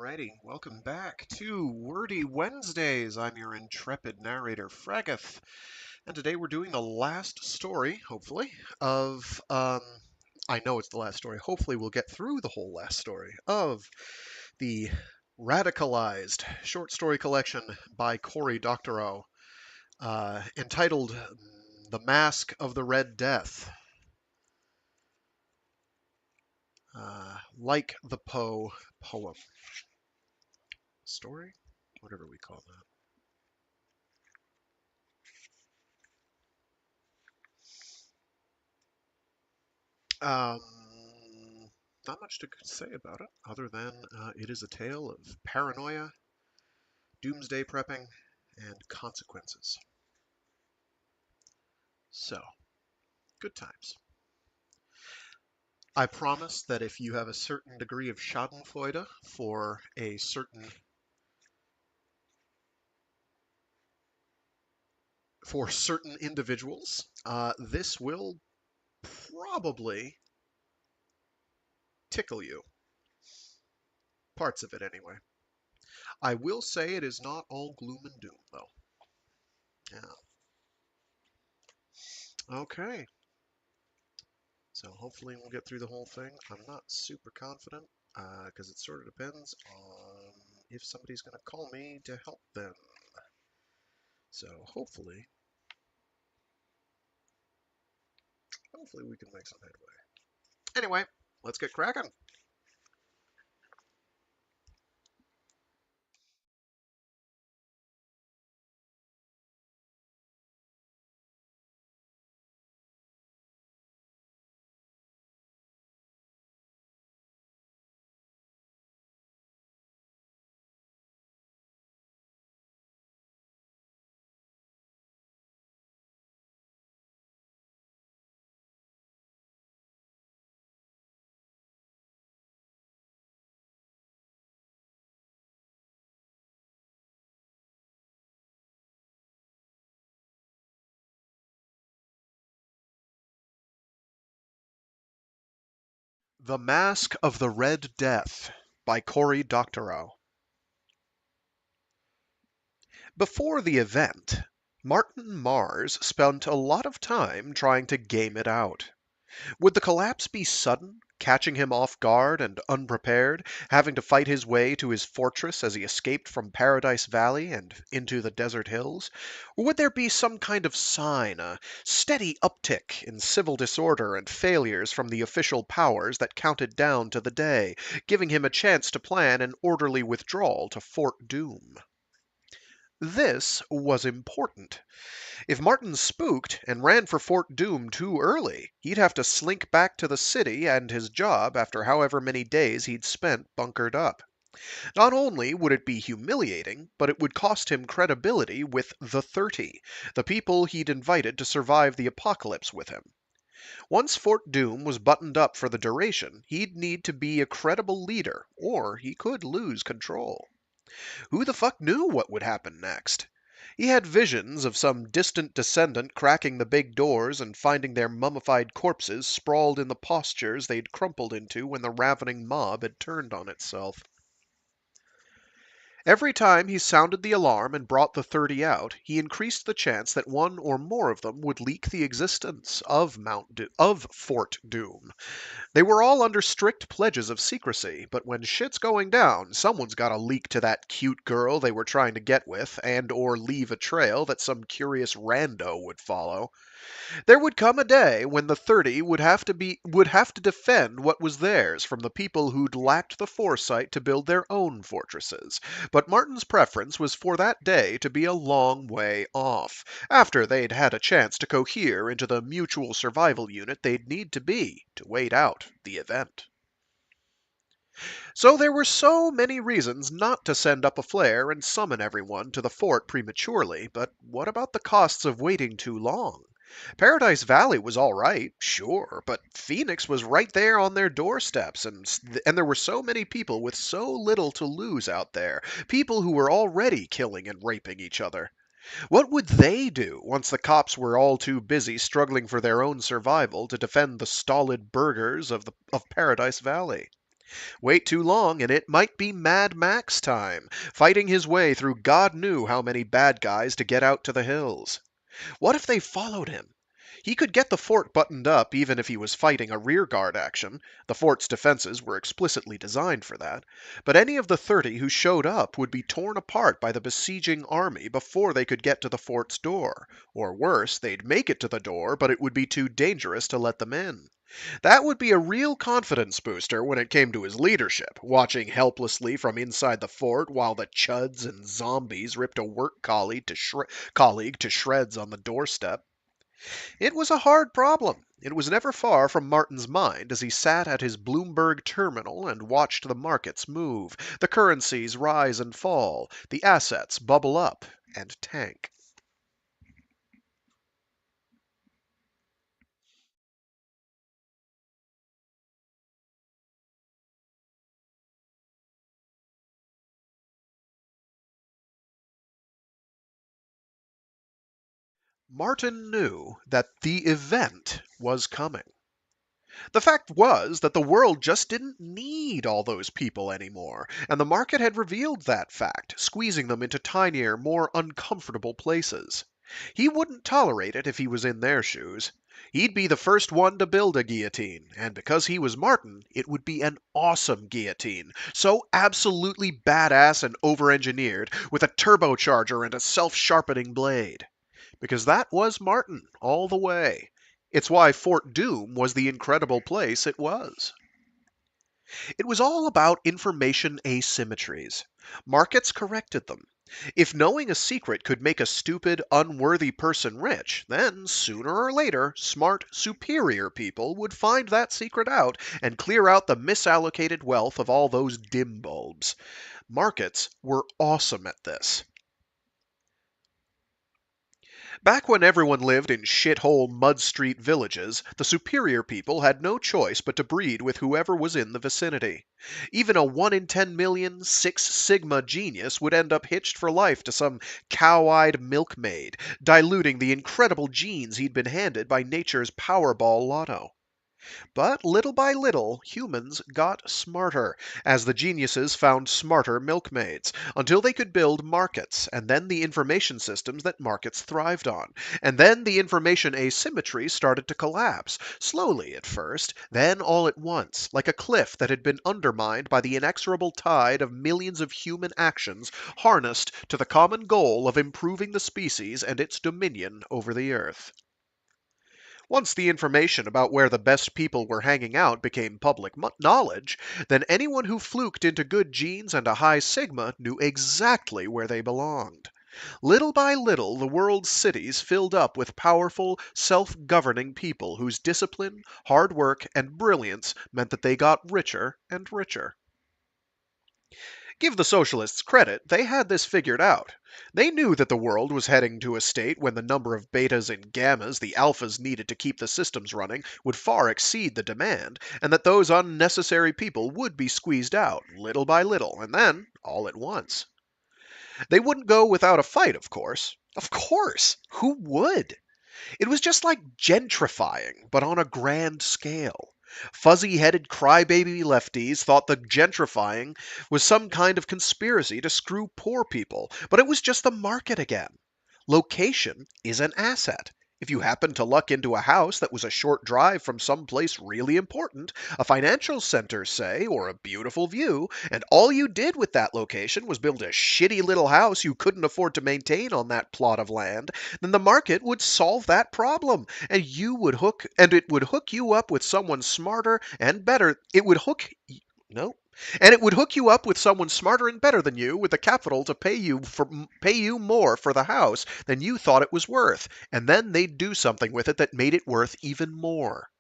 Alrighty, welcome back to Wordy Wednesdays. I'm your intrepid narrator, Fraggeth, and today we're doing the last story, hopefully, of, I know it's the last story, hopefully we'll get through the whole last story, of the Radicalized short story collection by Cory Doctorow, entitled The Masque of the Red Death. Like the Poe poem. Story? Whatever we call that. Not much to say about it, other than it is a tale of paranoia, doomsday prepping, and consequences. So, good times. I promise that if you have a certain degree of schadenfreude for certain individuals, this will probably tickle you. Parts of it, anyway. I will say it is not all gloom and doom, though. Yeah. Okay. So hopefully we'll get through the whole thing. I'm not super confident, because it sort of depends on if somebody's going to call me to help them. So hopefully we can make some headway. Anyway, let's get cracking. The Masque of the Red Death by Cory Doctorow. Before the event, Martin Mars spent a lot of time trying to game it out. Would the collapse be sudden, catching him off guard and unprepared, having to fight his way to his fortress as he escaped from Paradise Valley and into the desert hills? Or would there be some kind of sign, a steady uptick in civil disorder and failures from the official powers that counted down to the day, giving him a chance to plan an orderly withdrawal to Fort Doom? This was important. If Martin spooked and ran for Fort Doom too early, he'd have to slink back to the city and his job after however many days he'd spent bunkered up. Not only would it be humiliating, but it would cost him credibility with the 30, the people he'd invited to survive the apocalypse with him. Once Fort Doom was buttoned up for the duration, he'd need to be a credible leader, or he could lose control. Who the fuck knew what would happen next? He had visions of some distant descendant cracking the big doors and finding their mummified corpses sprawled in the postures they'd crumpled into when the ravening mob had turned on itself. Every time he sounded the alarm and brought the 30 out, he increased the chance that one or more of them would leak the existence of Fort Doom. They were all under strict pledges of secrecy, but when shit's going down, someone's got to leak to that cute girl they were trying to get with and or leave a trail that some curious rando would follow. There would come a day when the 30 would have to defend what was theirs from the people who'd lacked the foresight to build their own fortresses. But Martin's preference was for that day to be a long way off, after they'd had a chance to cohere into the mutual survival unit they'd need to be to wait out the event. So there were so many reasons not to send up a flare and summon everyone to the fort prematurely, but what about the costs of waiting too long? Paradise Valley was all right, sure, but Phoenix was right there on their doorsteps, and there were so many people with so little to lose out there, people who were already killing and raping each other. What would they do once the cops were all too busy struggling for their own survival to defend the stolid burghers of Paradise Valley? Wait too long, and it might be Mad Max time, fighting his way through God knew how many bad guys to get out to the hills. What if they followed him? He could get the fort buttoned up even if he was fighting a rearguard action. The fort's defenses were explicitly designed for that. But any of the 30 who showed up would be torn apart by the besieging army before they could get to the fort's door. Or worse, they'd make it to the door, but it would be too dangerous to let them in. That would be a real confidence booster when it came to his leadership, watching helplessly from inside the fort while the chuds and zombies ripped a work colleague to shreds on the doorstep. It was a hard problem. It was never far from Martin's mind as he sat at his Bloomberg terminal and watched the markets move, the currencies rise and fall, the assets bubble up and tank. Martin knew that the event was coming. The fact was that the world just didn't need all those people anymore, and the market had revealed that fact, squeezing them into tinier, more uncomfortable places. He wouldn't tolerate it if he was in their shoes. He'd be the first one to build a guillotine, and because he was Martin, it would be an awesome guillotine, so absolutely badass and over-engineered, with a turbocharger and a self-sharpening blade. Because that was Martin all the way. It's why Fort Doom was the incredible place it was. It was all about information asymmetries. Markets corrected them. If knowing a secret could make a stupid, unworthy person rich, then sooner or later, smart, superior people would find that secret out and clear out the misallocated wealth of all those dim bulbs. Markets were awesome at this. Back when everyone lived in shithole mud street villages, the superior people had no choice but to breed with whoever was in the vicinity. Even a 1 in 10 million Six Sigma genius would end up hitched for life to some cow-eyed milkmaid, diluting the incredible genes he'd been handed by nature's Powerball lotto. But little by little, humans got smarter, as the geniuses found smarter milkmaids, until they could build markets, and then the information systems that markets thrived on. And then the information asymmetry started to collapse, slowly at first, then all at once, like a cliff that had been undermined by the inexorable tide of millions of human actions harnessed to the common goal of improving the species and its dominion over the earth. Once the information about where the best people were hanging out became public knowledge, then anyone who fluked into good genes and a high sigma knew exactly where they belonged. Little by little, the world's cities filled up with powerful, self-governing people whose discipline, hard work, and brilliance meant that they got richer and richer. Give the socialists credit, they had this figured out. They knew that the world was heading to a state when the number of betas and gammas the alphas needed to keep the systems running would far exceed the demand, and that those unnecessary people would be squeezed out, little by little, and then all at once. They wouldn't go without a fight, of course. Of course! Who would? It was just like gentrifying, but on a grand scale. Fuzzy-headed crybaby lefties thought the gentrifying was some kind of conspiracy to screw poor people, but it was just the market again. Location is an asset. If you happened to luck into a house that was a short drive from some place really important, a financial center, say, or a beautiful view, and all you did with that location was build a shitty little house you couldn't afford to maintain on that plot of land, then the market would solve that problem, and it would hook you up with someone smarter and better. It would hook no. And it would hook you up with someone smarter and better than you with the capital to pay you more for the house than you thought it was worth, and then they'd do something with it that made it worth even more.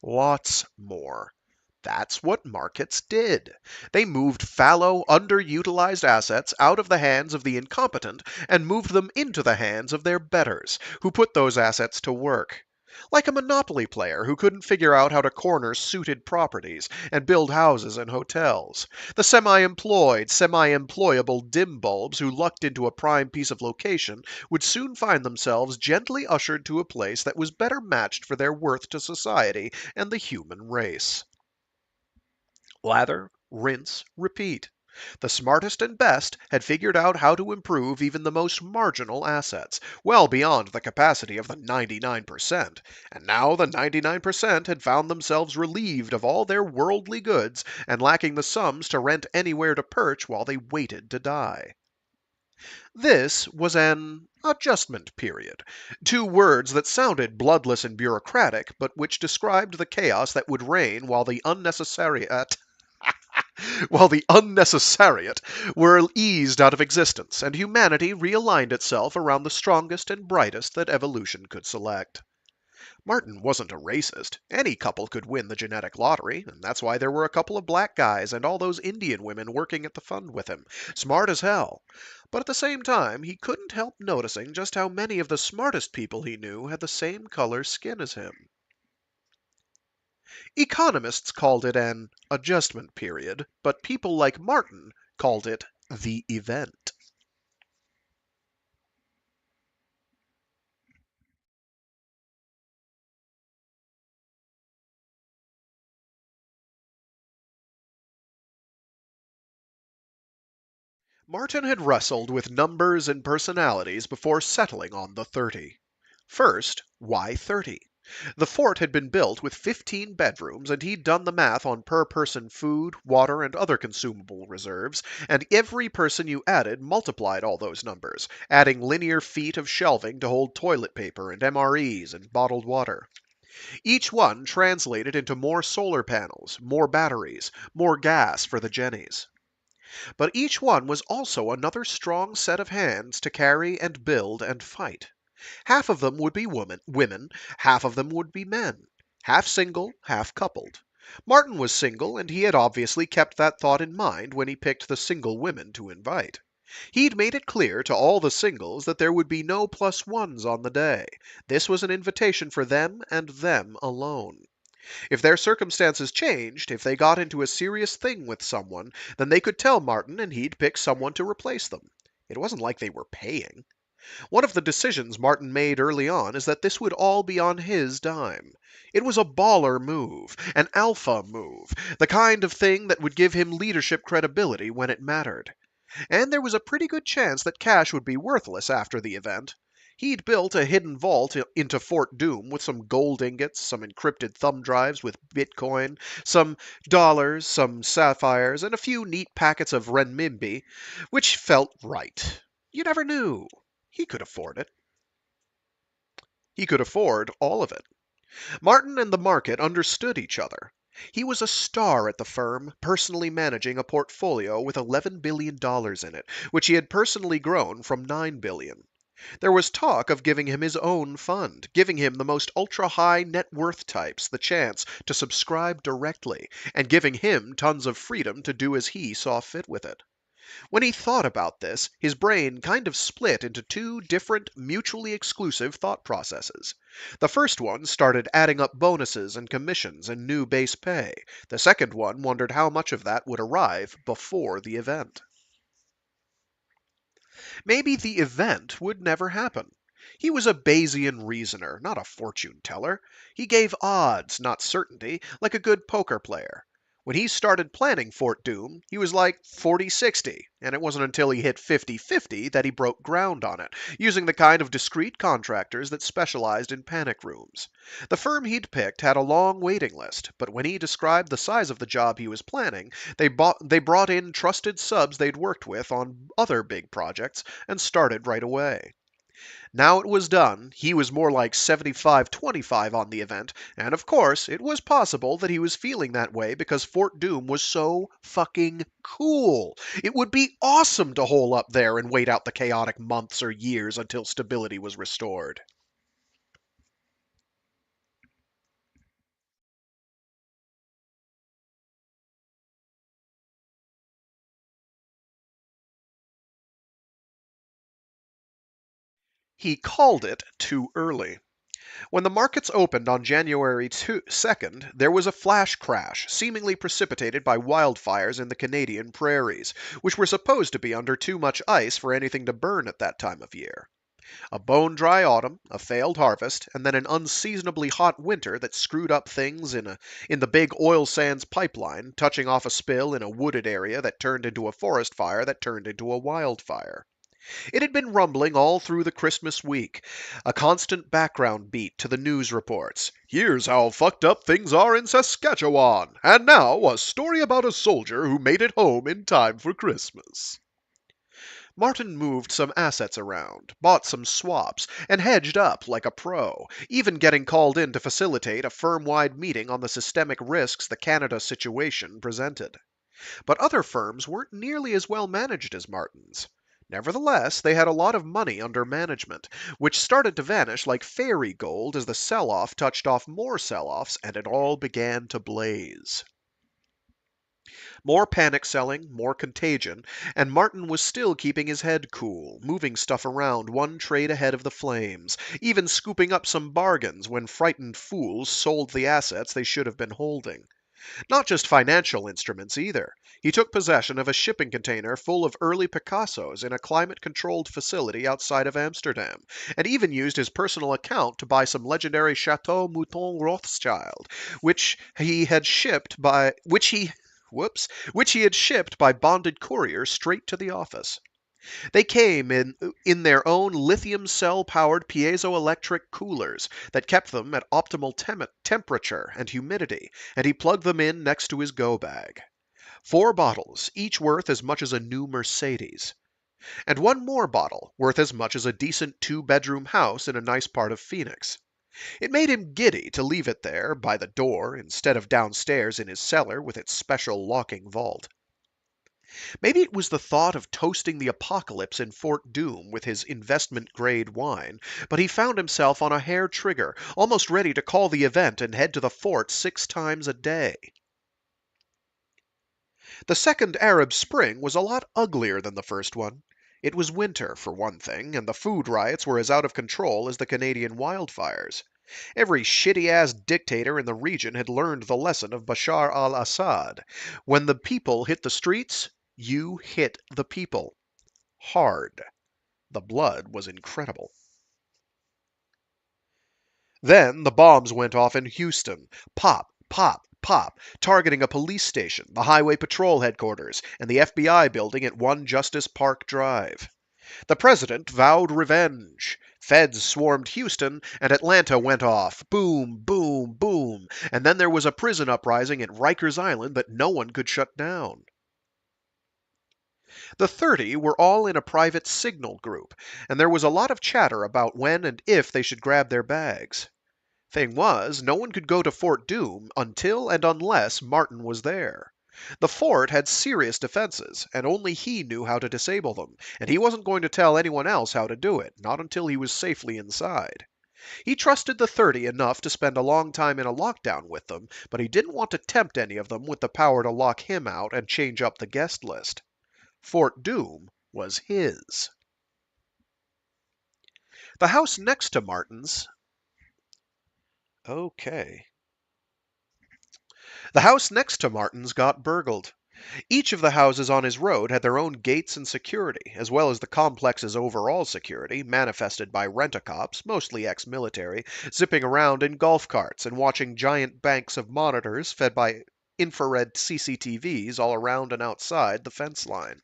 Lots more. That's what markets did. They moved fallow, underutilized assets out of the hands of the incompetent and moved them into the hands of their betters, who put those assets to work. Like a Monopoly player who couldn't figure out how to corner suited properties and build houses and hotels. The semi-employed, semi-employable dim bulbs who lucked into a prime piece of location would soon find themselves gently ushered to a place that was better matched for their worth to society and the human race. Lather, rinse, repeat. The smartest and best had figured out how to improve even the most marginal assets, well beyond the capacity of the 99%, and now the 99% had found themselves relieved of all their worldly goods and lacking the sums to rent anywhere to perch while they waited to die. This was an adjustment period, two words that sounded bloodless and bureaucratic, but which described the chaos that would reign while the unnecessariate were eased out of existence, and humanity realigned itself around the strongest and brightest that evolution could select. Martin wasn't a racist. Any couple could win the genetic lottery, and that's why there were a couple of black guys and all those Indian women working at the fund with him. Smart as hell. But at the same time, he couldn't help noticing just how many of the smartest people he knew had the same color skin as him. Economists called it an adjustment period, but people like Martin called it the event. Martin had wrestled with numbers and personalities before settling on the 30. First, why 30? The fort had been built with 15 bedrooms, and he'd done the math on per person food, water, and other consumable reserves, and every person you added multiplied all those numbers, adding linear feet of shelving to hold toilet paper and MREs and bottled water. Each one translated into more solar panels, more batteries, more gas for the Jennies. But each one was also another strong set of hands to carry and build and fight. Half of them would be women, half of them would be men. Half single, half coupled. Martin was single, and he had obviously kept that thought in mind when he picked the single women to invite. He'd made it clear to all the singles that there would be no plus ones on the day. This was an invitation for them and them alone. If their circumstances changed, if they got into a serious thing with someone, then they could tell Martin and he'd pick someone to replace them. It wasn't like they were paying. One of the decisions Martin made early on is that this would all be on his dime. It was a baller move, an alpha move, the kind of thing that would give him leadership credibility when it mattered. And there was a pretty good chance that cash would be worthless after the event. He'd built a hidden vault into Fort Doom with some gold ingots, some encrypted thumb drives with Bitcoin, some dollars, some sapphires, and a few neat packets of renminbi, which felt right. You never knew. He could afford it. He could afford all of it. Martin and the market understood each other. He was a star at the firm, personally managing a portfolio with $11 billion in it, which he had personally grown from $9 billion. There was talk of giving him his own fund, giving him the most ultra-high net worth types the chance to subscribe directly, and giving him tons of freedom to do as he saw fit with it. When he thought about this, his brain kind of split into two different, mutually exclusive thought processes. The first one started adding up bonuses and commissions and new base pay. The second one wondered how much of that would arrive before the event. Maybe the event would never happen. He was a Bayesian reasoner, not a fortune teller. He gave odds, not certainty, like a good poker player. When he started planning Fort Doom, he was like 40-60, and it wasn't until he hit 50-50 that he broke ground on it, using the kind of discreet contractors that specialized in panic rooms. The firm he'd picked had a long waiting list, but when he described the size of the job he was planning, they brought in trusted subs they'd worked with on other big projects and started right away. Now it was done, he was more like 75-25 on the event, and of course, it was possible that he was feeling that way because Fort Doom was so fucking cool. It would be awesome to hole up there and wait out the chaotic months or years until stability was restored. He called it too early. When the markets opened on January 2nd, there was a flash crash, seemingly precipitated by wildfires in the Canadian prairies, which were supposed to be under too much ice for anything to burn at that time of year. A bone-dry autumn, a failed harvest, and then an unseasonably hot winter that screwed up things in the big oil sands pipeline, touching off a spill in a wooded area that turned into a forest fire that turned into a wildfire. It had been rumbling all through the Christmas week, a constant background beat to the news reports. Here's how fucked up things are in Saskatchewan, and now a story about a soldier who made it home in time for Christmas. Martin moved some assets around, bought some swaps, and hedged up like a pro, even getting called in to facilitate a firm-wide meeting on the systemic risks the Canada situation presented. But other firms weren't nearly as well managed as Martin's. Nevertheless, they had a lot of money under management, which started to vanish like fairy gold as the sell-off touched off more sell-offs and it all began to blaze. More panic selling, more contagion, and Martin was still keeping his head cool, moving stuff around one trade ahead of the flames, even scooping up some bargains when frightened fools sold the assets they should have been holding. Not just financial instruments either. He took possession of a shipping container full of early Picassos in a climate-controlled facility outside of Amsterdam, and even used his personal account to buy some legendary Chateau Mouton Rothschild, which he had shipped by bonded courier straight to the office. They came in their own lithium cell-powered piezoelectric coolers that kept them at optimal temperature and humidity, and he plugged them in next to his go bag. 4 bottles, each worth as much as a new Mercedes. And one more bottle, worth as much as a decent 2-bedroom house in a nice part of Phoenix. It made him giddy to leave it there by the door instead of downstairs in his cellar with its special locking vault. Maybe it was the thought of toasting the apocalypse in Fort Doom with his investment-grade wine, but he found himself on a hair trigger, almost ready to call the event and head to the fort 6 times a day. The second Arab Spring was a lot uglier than the first one. It was winter, for one thing, and the food riots were as out of control as the Canadian wildfires. Every shitty-ass dictator in the region had learned the lesson of Bashar al-Assad. When the people hit the streets, you hit the people. Hard. The blood was incredible. Then the bombs went off in Houston. Pop, pop, pop, targeting a police station, the Highway Patrol headquarters, and the FBI building at 1 Justice Park Drive. The president vowed revenge. Feds swarmed Houston, and Atlanta went off. Boom, boom, boom. And then there was a prison uprising at Rikers Island that no one could shut down. The 30 were all in a private signal group, and there was a lot of chatter about when and if they should grab their bags. Thing was, no one could go to Fort Doom until and unless Martin was there. The fort had serious defenses, and only he knew how to disable them, and he wasn't going to tell anyone else how to do it, not until he was safely inside. He trusted the 30 enough to spend a long time in a lockdown with them, but he didn't want to tempt any of them with the power to lock him out and change up the guest list. Fort Doom was his. The house next to Martin's... Okay. The house next to Martin's got burgled. Each of the houses on his road had their own gates and security, as well as the complex's overall security, manifested by rent-a-cops, mostly ex-military, zipping around in golf carts and watching giant banks of monitors fed by infrared CCTVs all around and outside the fence line.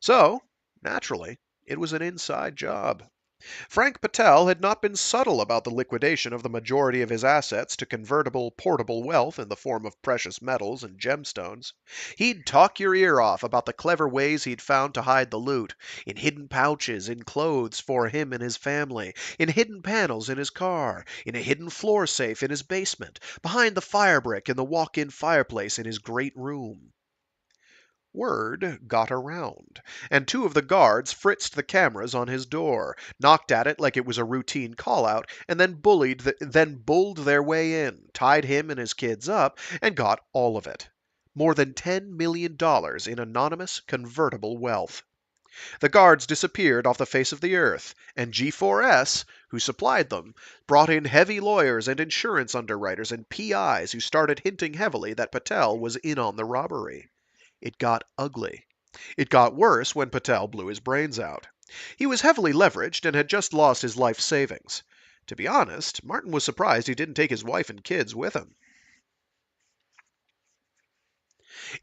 So, naturally, it was an inside job. Frank Patel had not been subtle about the liquidation of the majority of his assets to convertible, portable wealth in the form of precious metals and gemstones. He'd talk your ear off about the clever ways he'd found to hide the loot, in hidden pouches, in clothes for him and his family, in hidden panels in his car, in a hidden floor safe in his basement, behind the fire brick in the walk-in fireplace in his great room. Word got around, and 2 of the guards fritzed the cameras on his door, knocked at it like it was a routine call-out, and then bulled their way in, tied him and his kids up, and got all of it. More than $10 million in anonymous, convertible wealth. The guards disappeared off the face of the earth, and G4S, who supplied them, brought in heavy lawyers and insurance underwriters and PIs who started hinting heavily that Patel was in on the robbery. It got ugly. It got worse when Patel blew his brains out. He was heavily leveraged and had just lost his life savings. To be honest, Martin was surprised he didn't take his wife and kids with him.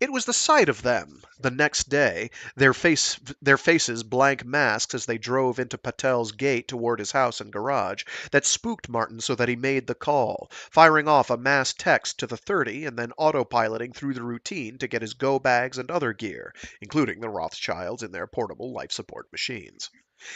It was the sight of them, the next day, their faces blank masks as they drove into Patel's gate toward his house and garage, that spooked Martin so that he made the call, firing off a mass text to the 30 and then autopiloting through the routine to get his go bags and other gear, including the Rothschilds in their portable life support machines.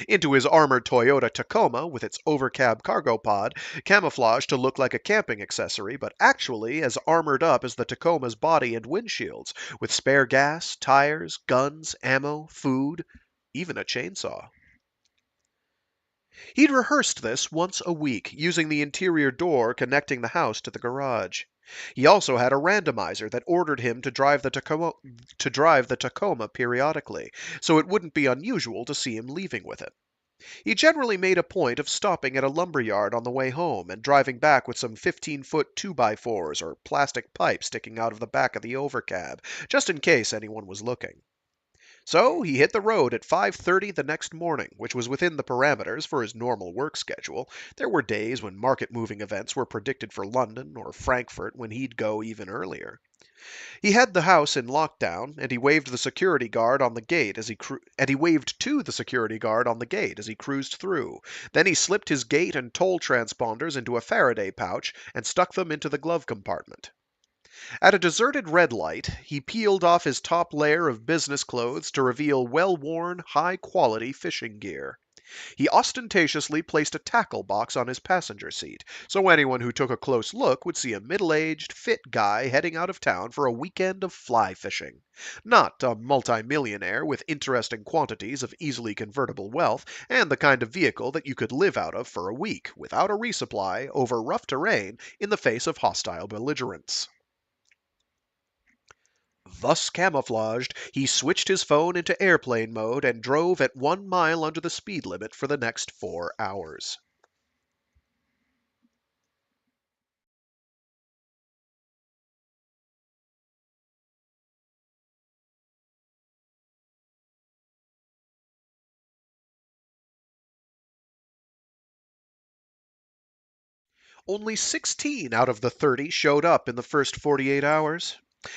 Into his armored Toyota Tacoma with its overcab cargo pod, camouflaged to look like a camping accessory, but actually as armored up as the Tacoma's body and windshields, with spare gas, tires, guns, ammo, food, even a chainsaw. He'd rehearsed this once a week, using the interior door connecting the house to the garage. He also had a randomizer that ordered him to drive the Tacoma periodically, so it wouldn't be unusual to see him leaving with it. He generally made a point of stopping at a lumber yard on the way home and driving back with some 15-foot 2x4s or plastic pipes sticking out of the back of the overcab, just in case anyone was looking. So he hit the road at 5:30 the next morning, which was within the parameters for his normal work schedule. There were days when market-moving events were predicted for London or Frankfurt when he'd go even earlier. He had the house in lockdown, and he waved the security guard on the gate as he waved to the security guard on the gate as he cruised through. Then he slipped his gate and toll transponders into a Faraday pouch and stuck them into the glove compartment. At a deserted red light, he peeled off his top layer of business clothes to reveal well-worn, high-quality fishing gear. He ostentatiously placed a tackle box on his passenger seat, so anyone who took a close look would see a middle-aged, fit guy heading out of town for a weekend of fly fishing. Not a multimillionaire with interesting quantities of easily convertible wealth and the kind of vehicle that you could live out of for a week without a resupply over rough terrain in the face of hostile belligerents. Thus camouflaged, he switched his phone into airplane mode and drove at 1 mile under the speed limit for the next 4 hours. Only 16 out of the 30 showed up in the first 48 hours.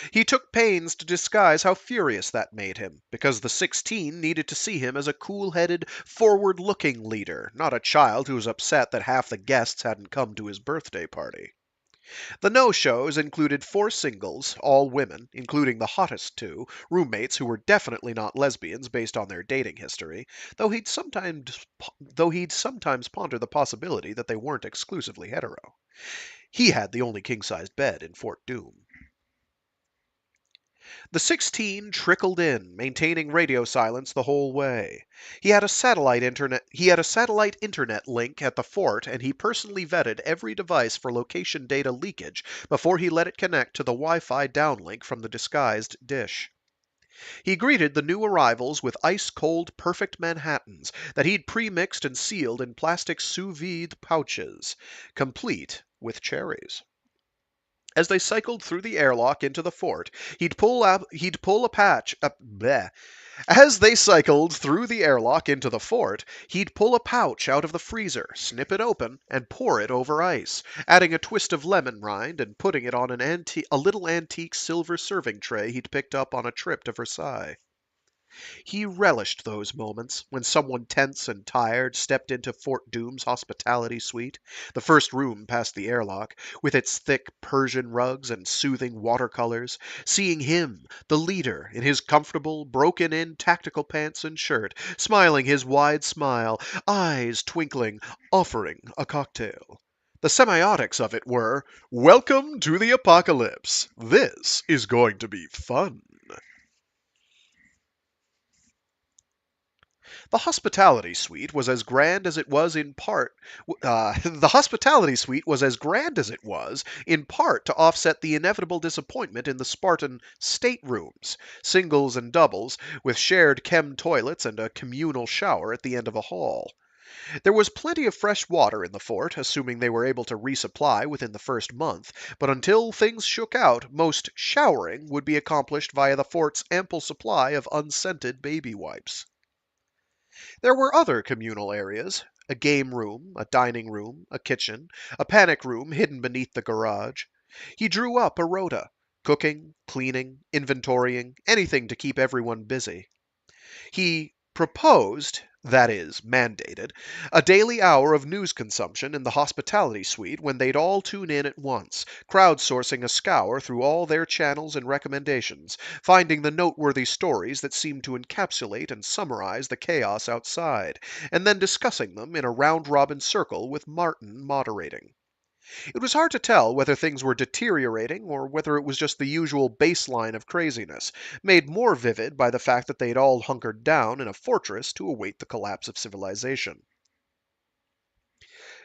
He took pains to disguise how furious that made him, because the 16 needed to see him as a cool-headed, forward-looking leader, not a child who was upset that half the guests hadn't come to his birthday party. The no-shows included 4 singles, all women, including the hottest 2, roommates who were definitely not lesbians based on their dating history, though he'd sometimes ponder the possibility that they weren't exclusively hetero. He had the only king-sized bed in Fort Doom. The 16 trickled in, maintaining radio silence the whole way. He had a satellite internet link at the fort, and he personally vetted every device for location data leakage before he let it connect to the Wi-Fi downlink from the disguised dish. He greeted the new arrivals with ice-cold perfect Manhattans that he'd pre-mixed and sealed in plastic sous vide pouches, complete with cherries. As they cycled through the airlock into the fort, he'd pull a patch bleh. As they cycled through the airlock into the fort, he'd pull a pouch out of the freezer, snip it open, and pour it over ice, adding a twist of lemon rind and putting it on a little antique silver serving tray he'd picked up on a trip to Versailles. He relished those moments when someone tense and tired stepped into Fort Doom's hospitality suite, the first room past the airlock, with its thick Persian rugs and soothing watercolors, seeing him, the leader, in his comfortable, broken-in tactical pants and shirt, smiling his wide smile, eyes twinkling, offering a cocktail. The semiotics of it were, "Welcome to the apocalypse. This is going to be fun." The hospitality suite was as grand as it was in part. The hospitality suite was as grand as it was, in part to offset the inevitable disappointment in the Spartan staterooms, singles and doubles, with shared chem toilets and a communal shower at the end of a hall. There was plenty of fresh water in the fort, assuming they were able to resupply within the first month, but until things shook out, most showering would be accomplished via the fort's ample supply of unscented baby wipes. There were other communal areas: a game room, a dining room, a kitchen, a panic room hidden beneath the garage. He drew up a rota: cooking, cleaning, inventorying, anything to keep everyone busy. He proposed, that is, mandated, a daily hour of news consumption in the hospitality suite when they'd all tune in at once, crowdsourcing a scour through all their channels and recommendations, finding the noteworthy stories that seemed to encapsulate and summarize the chaos outside, and then discussing them in a round-robin circle with Martin moderating. It was hard to tell whether things were deteriorating or whether it was just the usual baseline of craziness, made more vivid by the fact that they'd all hunkered down in a fortress to await the collapse of civilization.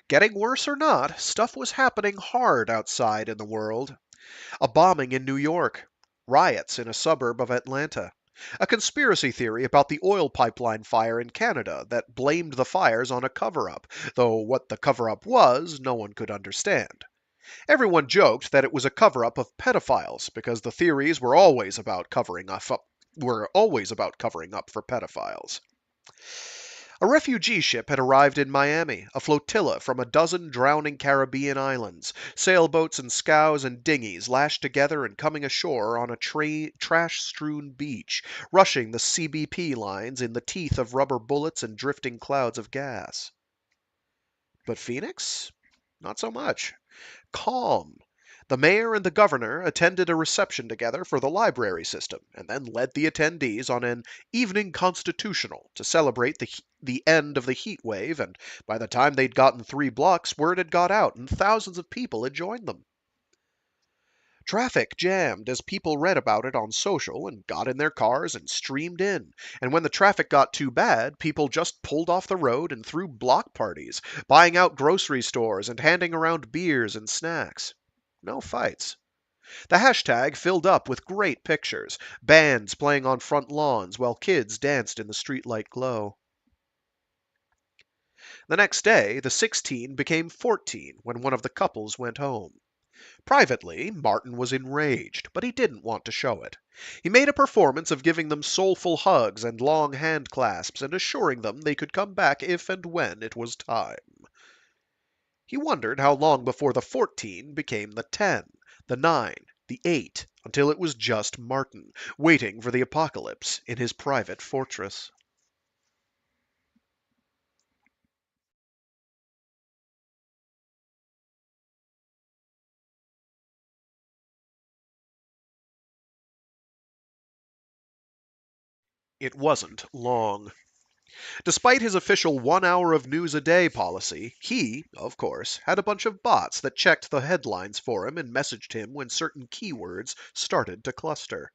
Getting worse or not, stuff was happening hard outside in the world. A bombing in New York, riots in a suburb of Atlanta, a conspiracy theory about the oil pipeline fire in Canada that blamed the fires on a cover-up, though what the cover-up was, no one could understand. Everyone joked that it was a cover-up of pedophiles because the theories were always about covering up for pedophiles. A refugee ship had arrived in Miami, a flotilla from a dozen drowning Caribbean islands, sailboats and scows and dinghies lashed together and coming ashore on a trash-strewn beach, rushing the CBP lines in the teeth of rubber bullets and drifting clouds of gas. But Phoenix? Not so much. Calm. The mayor and the governor attended a reception together for the library system, and then led the attendees on an evening constitutional to celebrate the end of the heat wave, and by the time they'd gotten 3 blocks, word had got out and thousands of people had joined them. Traffic jammed as people read about it on social and got in their cars and streamed in. And when the traffic got too bad, people just pulled off the road and threw block parties, buying out grocery stores and handing around beers and snacks. No fights. The hashtag filled up with great pictures, bands playing on front lawns while kids danced in the streetlight glow. The next day, the 16 became 14 when one of the couples went home. Privately, Martin was enraged, but he didn't want to show it. He made a performance of giving them soulful hugs and long hand clasps and assuring them they could come back if and when it was time. He wondered how long before the 14 became the 10, the 9, the 8, until it was just Martin, waiting for the apocalypse in his private fortress. It wasn't long. Despite his official 1 hour of news a day policy, he, of course, had a bunch of bots that checked the headlines for him and messaged him when certain keywords started to cluster.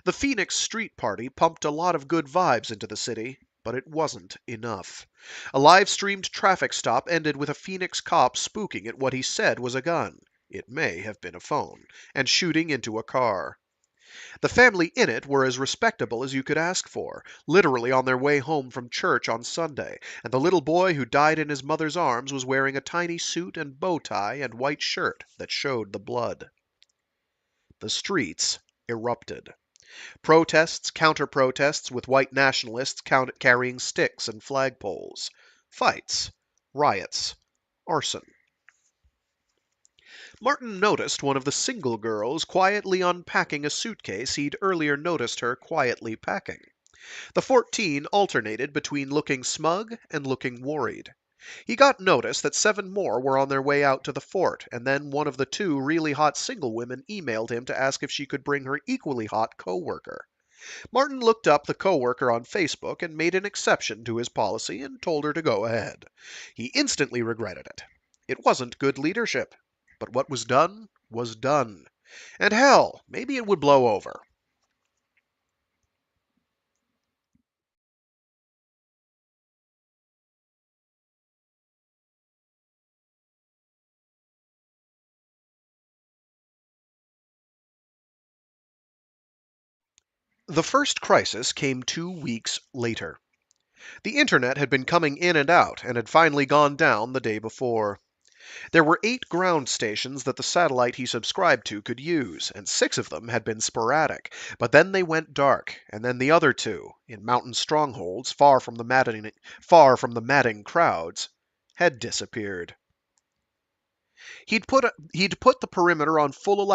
The Phoenix Street Party pumped a lot of good vibes into the city, but it wasn't enough. A live-streamed traffic stop ended with a Phoenix cop spooking at what he said was a gun, it may have been a phone, and shooting into a car. The family in it were as respectable as you could ask for, literally on their way home from church on Sunday, and the little boy who died in his mother's arms was wearing a tiny suit and bow tie and white shirt that showed the blood. The streets erupted. Protests, counter-protests with white nationalists carrying sticks and flagpoles. Fights. Riots. Arson. Martin noticed one of the single girls quietly unpacking a suitcase he'd earlier noticed her quietly packing. The 14 alternated between looking smug and looking worried. He got notice that 7 more were on their way out to the fort, and then one of the 2 really hot single women emailed him to ask if she could bring her equally hot co-worker. Martin looked up the co-worker on Facebook and made an exception to his policy and told her to go ahead. He instantly regretted it. It wasn't good leadership. But what was done was done. And hell, maybe it would blow over. The first crisis came 2 weeks later. The internet had been coming in and out and had finally gone down the day before. There were 8 ground stations that the satellite he subscribed to could use, and 6 of them had been sporadic, but then they went dark, and then the other 2, in mountain strongholds far from the madding crowds, had disappeared. He'd put the perimeter on full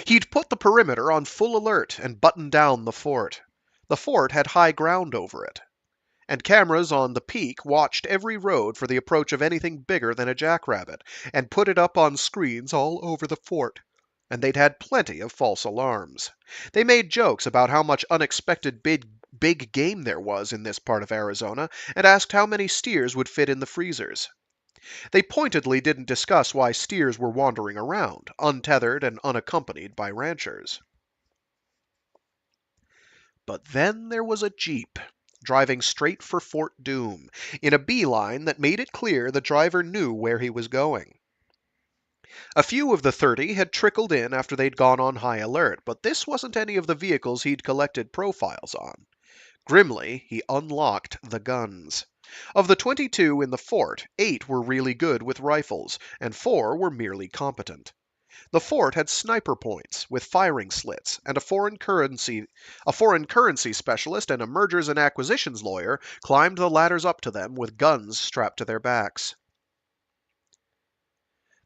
He'd put the perimeter on full alert and buttoned down the fort. The fort had high ground over it, and cameras on the peak watched every road for the approach of anything bigger than a jackrabbit, and put it up on screens all over the fort. And they'd had plenty of false alarms. They made jokes about how much unexpected big game there was in this part of Arizona, and asked how many steers would fit in the freezers. They pointedly didn't discuss why steers were wandering around, untethered and unaccompanied by ranchers. But then there was a Jeep, driving straight for Fort Doom, in a beeline that made it clear the driver knew where he was going. A few of the 30 had trickled in after they'd gone on high alert, but this wasn't any of the vehicles he'd collected profiles on. Grimly, he unlocked the guns. Of the 22 in the fort, 8 were really good with rifles, and 4 were merely competent. The fort had sniper points with firing slits, and a foreign currency specialist and a mergers and acquisitions lawyer climbed the ladders up to them with guns strapped to their backs.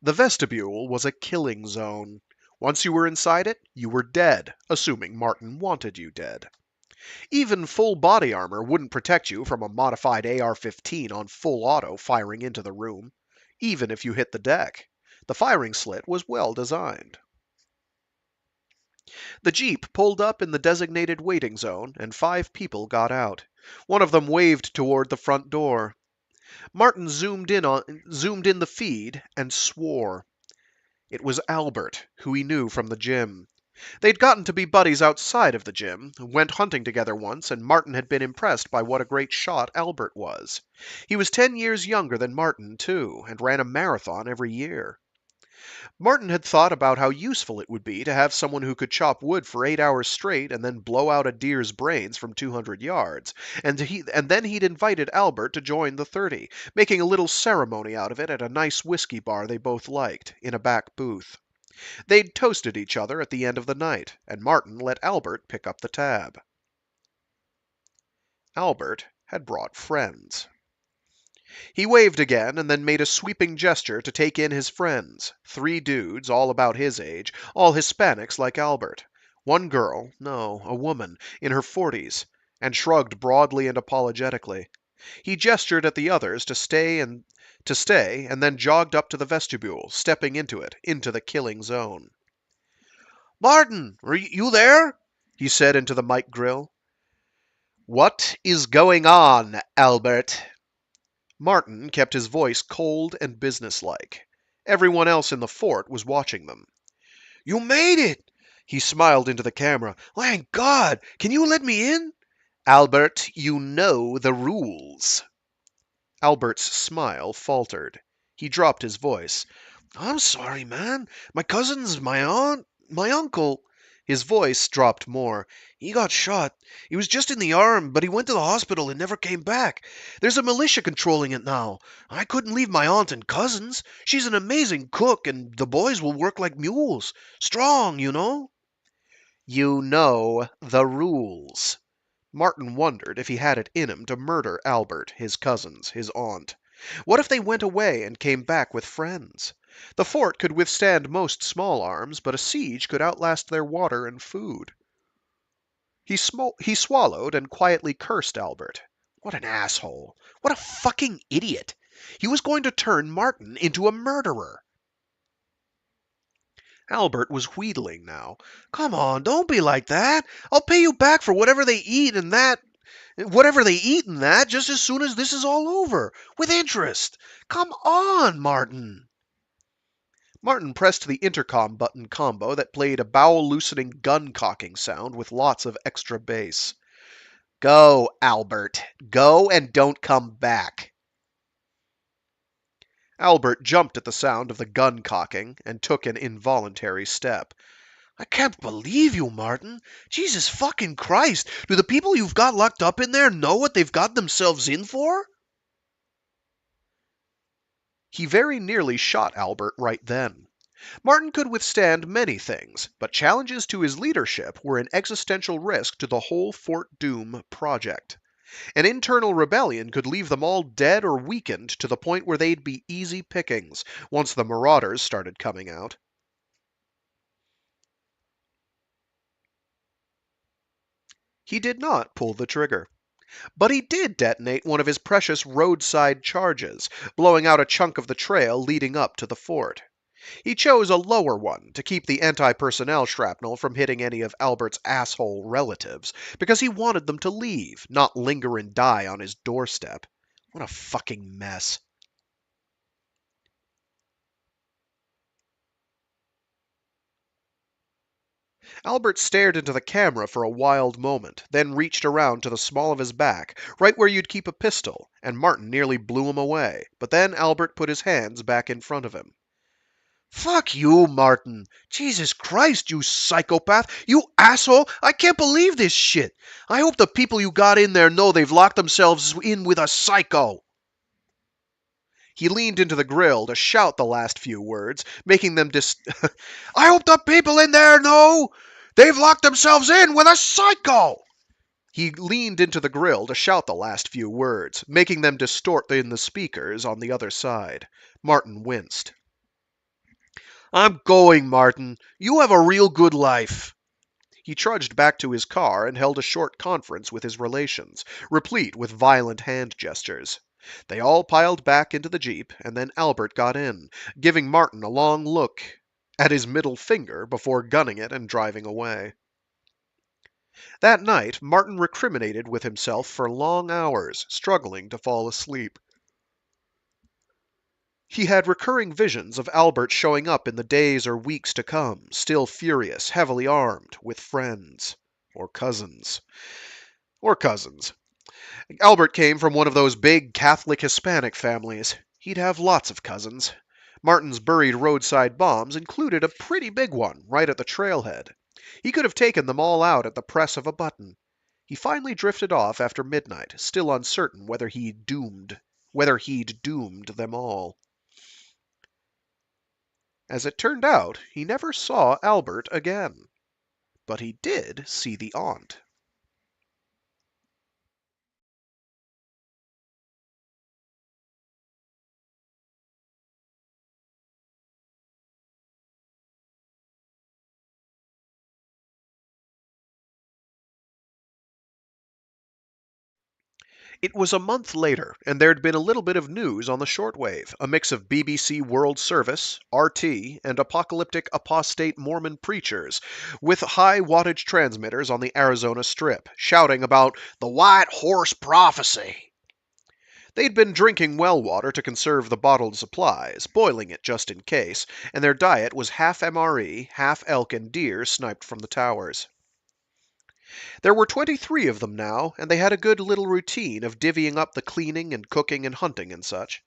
The vestibule was a killing zone. Once you were inside it, you were dead, assuming Martin wanted you dead. Even full body armor wouldn't protect you from a modified AR-15 on full auto firing into the room, even if you hit the deck. The firing slit was well designed. The Jeep pulled up in the designated waiting zone, and 5 people got out. One of them waved toward the front door. Martin zoomed in the feed and swore. It was Albert, who he knew from the gym. They'd gotten to be buddies outside of the gym, went hunting together once, and Martin had been impressed by what a great shot Albert was. He was 10 years younger than Martin, too, and ran a marathon every year. Martin had thought about how useful it would be to have someone who could chop wood for 8 hours straight and then blow out a deer's brains from 200 yards, and then he'd invited Albert to join the 30, making a little ceremony out of it at a nice whiskey bar they both liked, in a back booth. They'd toasted each other at the end of the night, and Martin let Albert pick up the tab. Albert had brought friends. He waved again and then made a sweeping gesture to take in his friends. 3 dudes, all about his age, all Hispanics like Albert. 1 girl, no, a woman, in her 40s, and shrugged broadly and apologetically. He gestured at the others to stay and then jogged up to the vestibule, stepping into the killing zone. "Martin, are you there?" he said into the mic grill. "What is going on, Albert?" Martin kept his voice cold and businesslike. Everyone else in the fort was watching them. "You made it!" He smiled into the camera. "Thank God! Can you let me in?" "Albert, you know the rules." Albert's smile faltered. He dropped his voice. "I'm sorry, man. My cousins, my aunt, my uncle." His voice dropped more. "He got shot. He was just in the arm, but he went to the hospital and never came back. There's a militia controlling it now. I couldn't leave my aunt and cousins. She's an amazing cook, and the boys will work like mules. Strong, you know." "You know the rules." Martin wondered if he had it in him to murder Albert, his cousins, his aunt. What if they went away and came back with friends? The fort could withstand most small arms, but a siege could outlast their water and food. He swallowed and quietly cursed Albert. What an asshole. What a fucking idiot. He was going to turn Martin into a murderer. Albert was wheedling now. "Come on, don't be like that. I'll pay you back for whatever they eat in that, just as soon as this is all over, with interest. Come on, Martin." Martin pressed the intercom button combo that played a bowel-loosening gun-cocking sound with lots of extra bass. "Go, Albert. Go and don't come back." Albert jumped at the sound of the gun cocking and took an involuntary step. "I can't believe you, Martin. Jesus fucking Christ. Do the people you've got locked up in there know what they've got themselves in for?" He very nearly shot Albert right then. Martin could withstand many things, but challenges to his leadership were an existential risk to the whole Fort Doom project. An internal rebellion could leave them all dead or weakened to the point where they'd be easy pickings once the marauders started coming out. He did not pull the trigger. But he did detonate one of his precious roadside charges, blowing out a chunk of the trail leading up to the fort. He chose a lower one to keep the anti-personnel shrapnel from hitting any of Albert's asshole relatives, because he wanted them to leave, not linger and die on his doorstep. What a fucking mess. Albert stared into the camera for a wild moment, then reached around to the small of his back, right where you'd keep a pistol, and Martin nearly blew him away, but then Albert put his hands back in front of him. Fuck you, Martin. Jesus Christ, you psychopath. You asshole. I can't believe this shit. I hope the people you got in there know they've locked themselves in with a psycho. He leaned into the grill to shout the last few words, making them I hope the people in there know they've locked themselves in with a psycho. He leaned into the grill to shout the last few words, making them distort in the speakers on the other side. Martin winced. I'm going, Martin. You have a real good life. He trudged back to his car and held a short conference with his relations, replete with violent hand gestures. They all piled back into the jeep, and then Albert got in, giving Martin a long look at his middle finger before gunning it and driving away. That night, Martin recriminated with himself for long hours, struggling to fall asleep. He had recurring visions of Albert showing up in the days or weeks to come, still furious, heavily armed, with friends. Or cousins. Or cousins. Albert came from one of those big Catholic Hispanic families. He'd have lots of cousins. Martin's buried roadside bombs included a pretty big one right at the trailhead. He could have taken them all out at the press of a button. He finally drifted off after midnight, still uncertain whether he'd doomed them all. As it turned out, he never saw Albert again. But he did see the aunt. It was a month later, and there'd been a little bit of news on the shortwave, a mix of BBC World Service, RT, and apocalyptic apostate Mormon preachers, with high wattage transmitters on the Arizona Strip, shouting about the White Horse Prophecy. They'd been drinking well water to conserve the bottled supplies, boiling it just in case, and their diet was half MRE, half elk and deer sniped from the towers. There were 23 of them now, and they had a good little routine of divvying up the cleaning and cooking and hunting and such.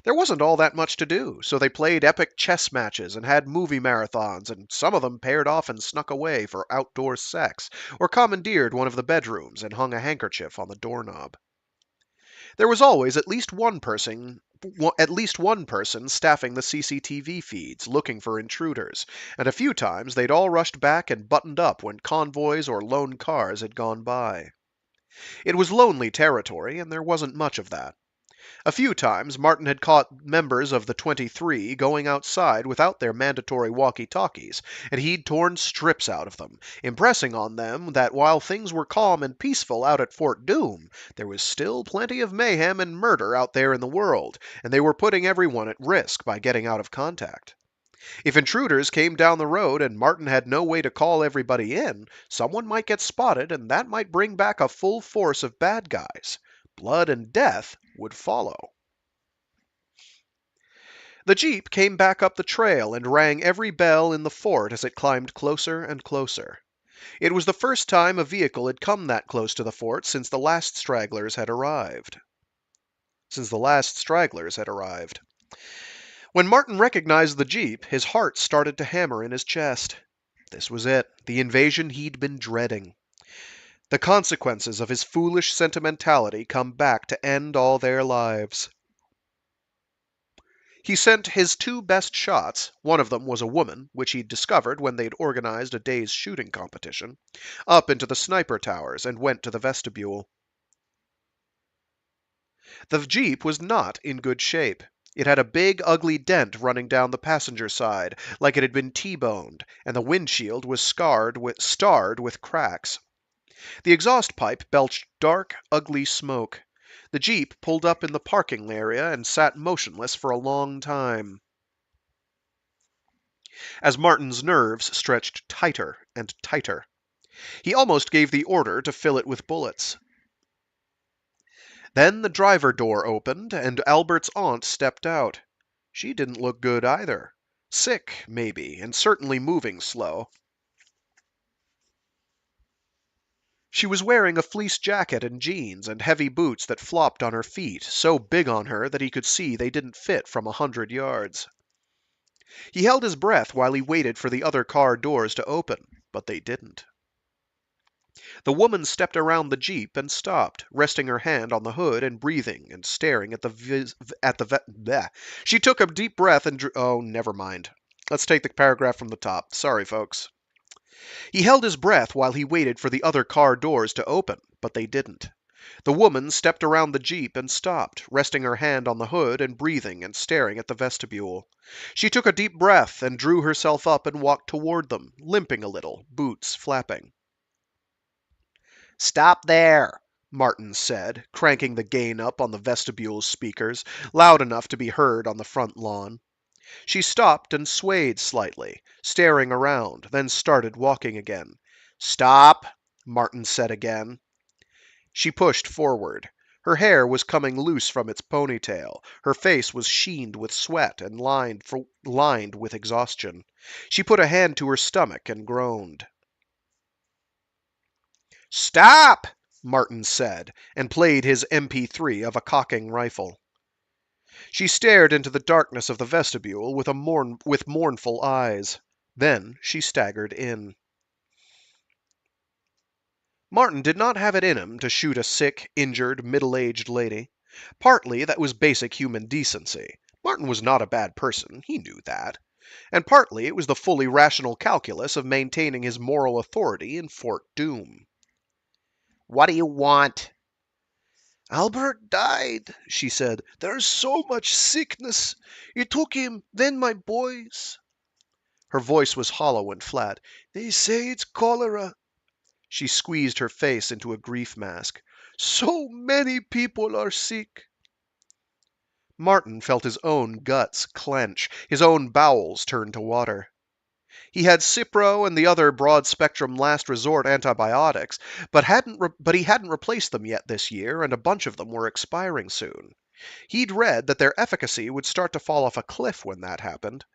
There wasn't all that much to do, so they played epic chess matches and had movie marathons, and some of them paired off and snuck away for outdoor sex, or commandeered one of the bedrooms and hung a handkerchief on the doorknob. There was always at least one person staffing the CCTV feeds, looking for intruders, and a few times they'd all rushed back and buttoned up when convoys or lone cars had gone by. It was lonely territory, and there wasn't much of that. A few times Martin had caught members of the 23 going outside without their mandatory walkie-talkies, and he'd torn strips out of them, impressing on them that while things were calm and peaceful out at Fort Doom, there was still plenty of mayhem and murder out there in the world, and they were putting everyone at risk by getting out of contact. If intruders came down the road and Martin had no way to call everybody in, someone might get spotted, and that might bring back a full force of bad guys. Blood and death would follow. The jeep came back up the trail and rang every bell in the fort as it climbed closer and closer. It was the first time a vehicle had come that close to the fort since the last stragglers had arrived. When Martin recognized the jeep, his heart started to hammer in his chest. This was it, the invasion he'd been dreading. The consequences of his foolish sentimentality come back to end all their lives. He sent his two best shots, one of them was a woman, which he'd discovered when they'd organized a day's shooting competition, up into the sniper towers and went to the vestibule. The Jeep was not in good shape. It had a big, ugly dent running down the passenger side, like it had been T-boned, and the windshield was starred with cracks. The exhaust pipe belched dark, ugly smoke. The Jeep pulled up in the parking area and sat motionless for a long time, as Martin's nerves stretched tighter and tighter. He almost gave the order to fill it with bullets. Then the driver door opened, and Albert's aunt stepped out. She didn't look good either. Sick, maybe, and certainly moving slow. She was wearing a fleece jacket and jeans and heavy boots that flopped on her feet, so big on her that he could see they didn't fit from 100 yards. He held his breath while he waited for the other car doors to open, but they didn't. The woman stepped around the Jeep and stopped, resting her hand on the hood and breathing and staring at bleh. She took a deep breath and drew... Oh, never mind. Let's take the paragraph from the top. Sorry, folks. He held his breath while he waited for the other car doors to open, but they didn't. The woman stepped around the Jeep and stopped, resting her hand on the hood and breathing and staring at the vestibule. She took a deep breath and drew herself up and walked toward them, limping a little, boots flapping. "Stop there," Martin said, cranking the gain up on the vestibule's speakers, loud enough to be heard on the front lawn. She stopped and swayed slightly, staring around, then started walking again. "Stop," Martin said again. She pushed forward. Her hair was coming loose from its ponytail. Her face was sheened with sweat and lined with exhaustion. She put a hand to her stomach and groaned. "Stop!" Martin said, and played his MP3 of a cocking rifle. She stared into the darkness of the vestibule with mournful eyes. Then she staggered in. Martin did not have it in him to shoot a sick, injured, middle-aged lady. Partly that was basic human decency. Martin was not a bad person, he knew that. And partly it was the fully rational calculus of maintaining his moral authority in Fort Doom. "What do you want?" "Albert died," she said. "There's so much sickness. You took him, then my boys." Her voice was hollow and flat. "They say it's cholera." She squeezed her face into a grief mask. "So many people are sick." Martin felt his own guts clench, his own bowels turn to water. He had Cipro and the other broad-spectrum last resort antibiotics, but he hadn't replaced them yet this year, and a bunch of them were expiring soon. He'd read that their efficacy would start to fall off a cliff when that happened.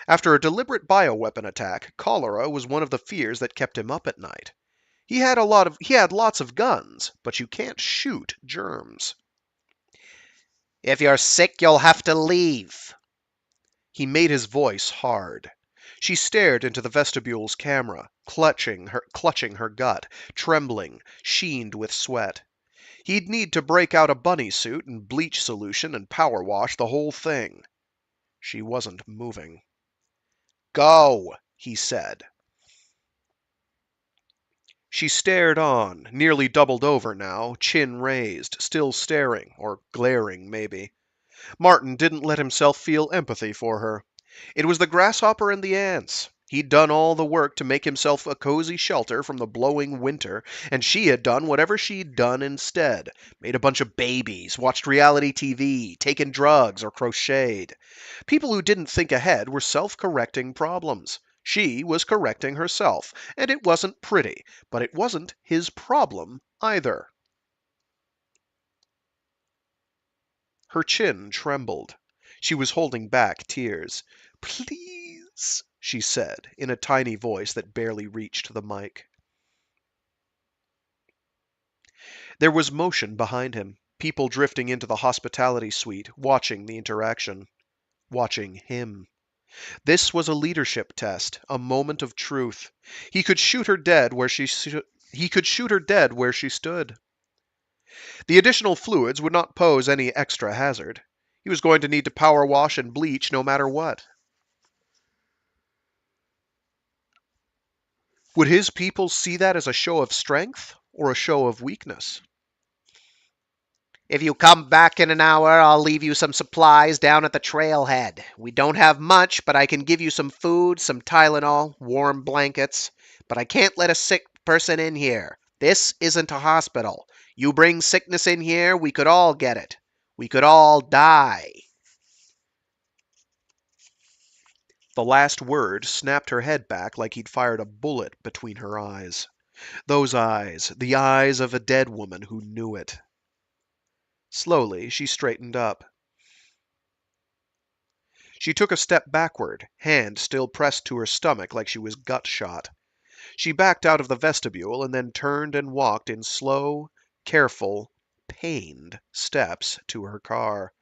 After a deliberate bioweapon attack, cholera was one of the fears that kept him up at night. He had lots of guns, but you can't shoot germs. "If you're sick, you'll have to leave." He made his voice hard. She stared into the vestibule's camera, clutching her gut, trembling, sheened with sweat. He'd need to break out a bunny suit and bleach solution and power wash the whole thing. She wasn't moving. "Go," he said. She stared on, nearly doubled over now, chin raised, still staring, or glaring, maybe. Martin didn't let himself feel empathy for her. It was the grasshopper and the ants. He'd done all the work to make himself a cozy shelter from the blowing winter, and she had done whatever she'd done instead. Made a bunch of babies, watched reality TV, taken drugs, or crocheted. People who didn't think ahead were self-correcting problems. She was correcting herself, and it wasn't pretty, but it wasn't his problem either. Her chin trembled. She was holding back tears. "Please," she said, in a tiny voice that barely reached the mic. There was motion behind him, people drifting into the hospitality suite, watching the interaction. Watching him. This was a leadership test, a moment of truth. He could shoot her dead where she stood. The additional fluids would not pose any extra hazard. He was going to need to power wash and bleach no matter what. Would his people see that as a show of strength or a show of weakness? If you come back in an hour, I'll leave you some supplies down at the trailhead. We don't have much, but I can give you some food, some Tylenol, warm blankets. But I can't let a sick person in here. This isn't a hospital. You bring sickness in here, we could all get it. We could all die. The last word snapped her head back like he'd fired a bullet between her eyes. Those eyes, the eyes of a dead woman who knew it. Slowly, she straightened up. She took a step backward, hand still pressed to her stomach like she was gut shot. She backed out of the vestibule and then turned and walked in slow, careful, pained steps to her car.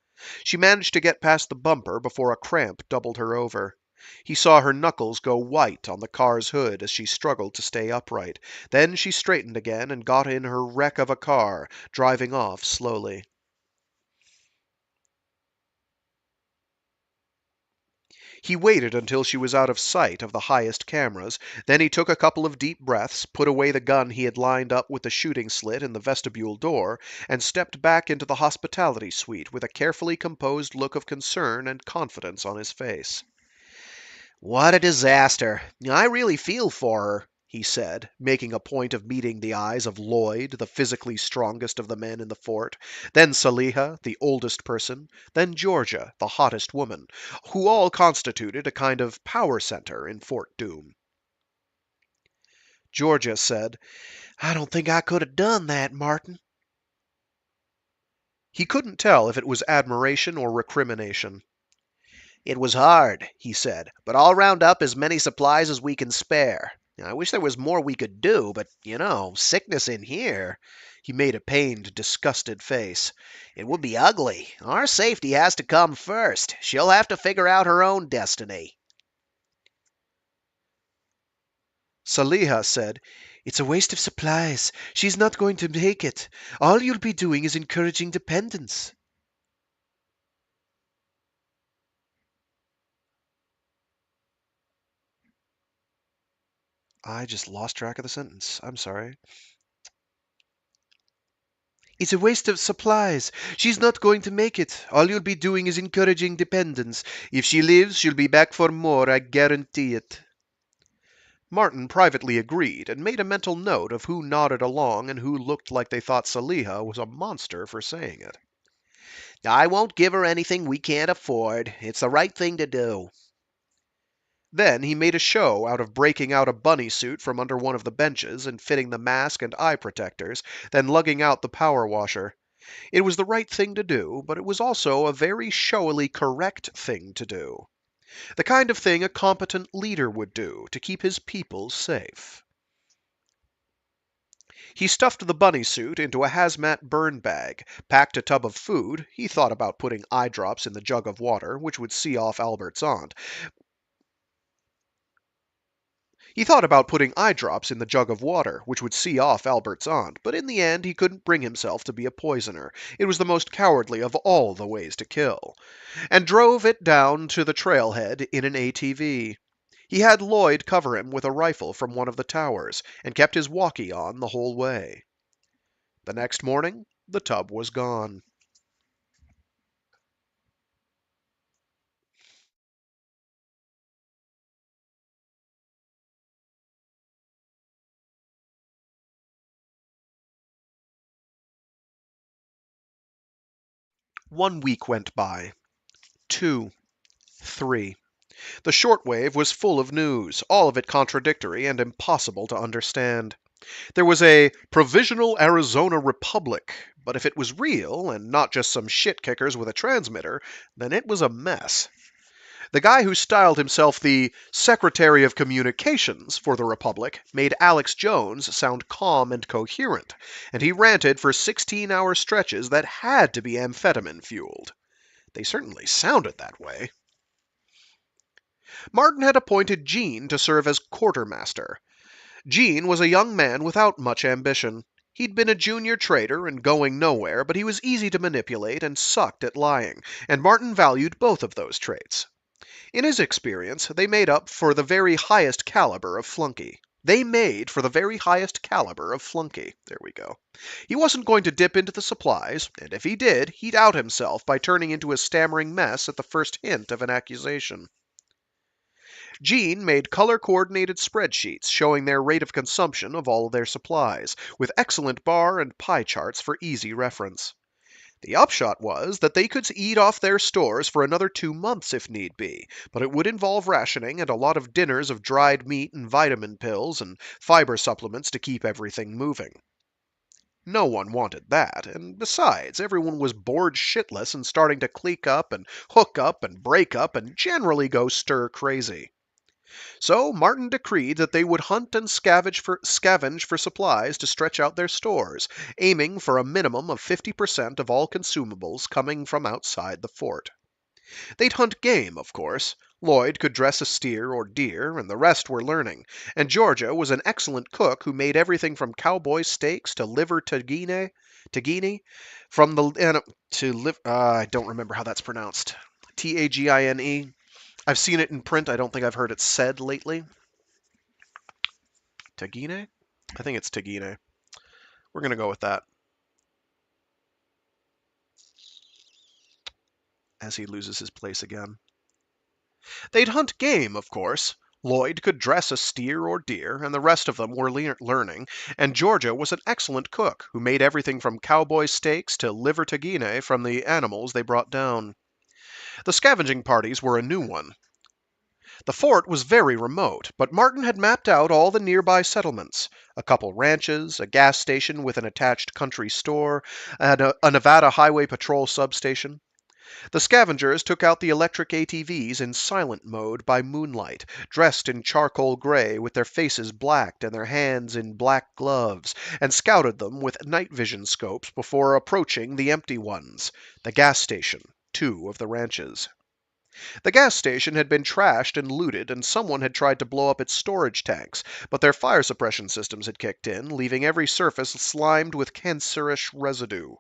She managed to get past the bumper before a cramp doubled her over. He saw her knuckles go white on the car's hood as she struggled to stay upright. Then she straightened again and got in her wreck of a car, driving off slowly. He waited until she was out of sight of the highest cameras, then he took a couple of deep breaths, put away the gun he had lined up with the shooting slit in the vestibule door, and stepped back into the hospitality suite with a carefully composed look of concern and confidence on his face. What a disaster. I really feel for her, he said, making a point of meeting the eyes of Lloyd, the physically strongest of the men in the fort, then Saliha, the oldest person, then Georgia, the hottest woman, who all constituted a kind of power center in Fort Doom. Georgia said, I don't think I could have done that, Martin. He couldn't tell if it was admiration or recrimination. It was hard, he said, but I'll round up as many supplies as we can spare. I wish there was more we could do, but, sickness in here. He made a pained, disgusted face. It would be ugly. Our safety has to come first. She'll have to figure out her own destiny. Saliha said, It's a waste of supplies. She's not going to make it. All you'll be doing is encouraging dependence. I just lost track of the sentence. I'm sorry. It's a waste of supplies. She's not going to make it. All you'll be doing is encouraging dependence. If she lives, she'll be back for more, I guarantee it. Martin privately agreed and made a mental note of who nodded along and who looked like they thought Saliha was a monster for saying it. I won't give her anything we can't afford. It's the right thing to do. Then he made a show out of breaking out a bunny suit from under one of the benches and fitting the mask and eye protectors, then lugging out the power washer. It was the right thing to do, but it was also a very showily correct thing to do. The kind of thing a competent leader would do to keep his people safe. He stuffed the bunny suit into a hazmat burn bag, packed a tub of food. He thought about putting eye drops in the jug of water, which would see off Albert's aunt. He thought about putting eye drops in the jug of water, which would see off Albert's aunt, but in the end he couldn't bring himself to be a poisoner. It was the most cowardly of all the ways to kill. And drove it down to the trailhead in an ATV. He had Lloyd cover him with a rifle from one of the towers, and kept his walkie on the whole way. The next morning, the tub was gone. One week went by. 2. 3. The shortwave was full of news, all of it contradictory and impossible to understand. There was a provisional Arizona Republic, but if it was real and not just some shit kickers with a transmitter, then it was a mess. The guy who styled himself the Secretary of Communications for the Republic made Alex Jones sound calm and coherent, and he ranted for 16-hour stretches that had to be amphetamine-fueled. They certainly sounded that way. Martin had appointed Gene to serve as quartermaster. Gene was a young man without much ambition. He'd been a junior trader and going nowhere, but he was easy to manipulate and sucked at lying, and Martin valued both of those traits. In his experience, they made up for the very highest caliber of flunky. They made for the very highest caliber of flunky. There we go. He wasn't going to dip into the supplies, and if he did, he'd out himself by turning into a stammering mess at the first hint of an accusation. Jean made color-coordinated spreadsheets showing their rate of consumption of all their supplies, with excellent bar and pie charts for easy reference. The upshot was that they could eat off their stores for another 2 months if need be, but it would involve rationing and a lot of dinners of dried meat and vitamin pills and fiber supplements to keep everything moving. No one wanted that, and besides, everyone was bored shitless and starting to clique up and hook up and break up and generally go stir crazy. So Martin decreed that they would hunt and scavenge for supplies to stretch out their stores, aiming for a minimum of 50% of all consumables coming from outside the fort. They'd hunt game, of course. Lloyd could dress a steer or deer, and the rest were learning, and Georgia was an excellent cook who made everything from cowboy steaks to liver tagine, from the I don't remember how that's pronounced. Tagine. I've seen it in print. I don't think I've heard it said lately. Tagine? I think it's Tagine. We're going to go with that. As he loses his place again. They'd hunt game, of course. Lloyd could dress a steer or deer, and the rest of them were learning, and Georgia was an excellent cook who made everything from cowboy steaks to liver tagine from the animals they brought down. The scavenging parties were a new one. The fort was very remote, but Martin had mapped out all the nearby settlements. A couple ranches, a gas station with an attached country store, and a Nevada Highway Patrol substation. The scavengers took out the electric ATVs in silent mode by moonlight, dressed in charcoal gray with their faces blacked and their hands in black gloves, and scouted them with night vision scopes before approaching the empty ones, the gas station, 2 of the ranches. The gas station had been trashed and looted, and someone had tried to blow up its storage tanks, but their fire suppression systems had kicked in, leaving every surface slimed with cancerous residue.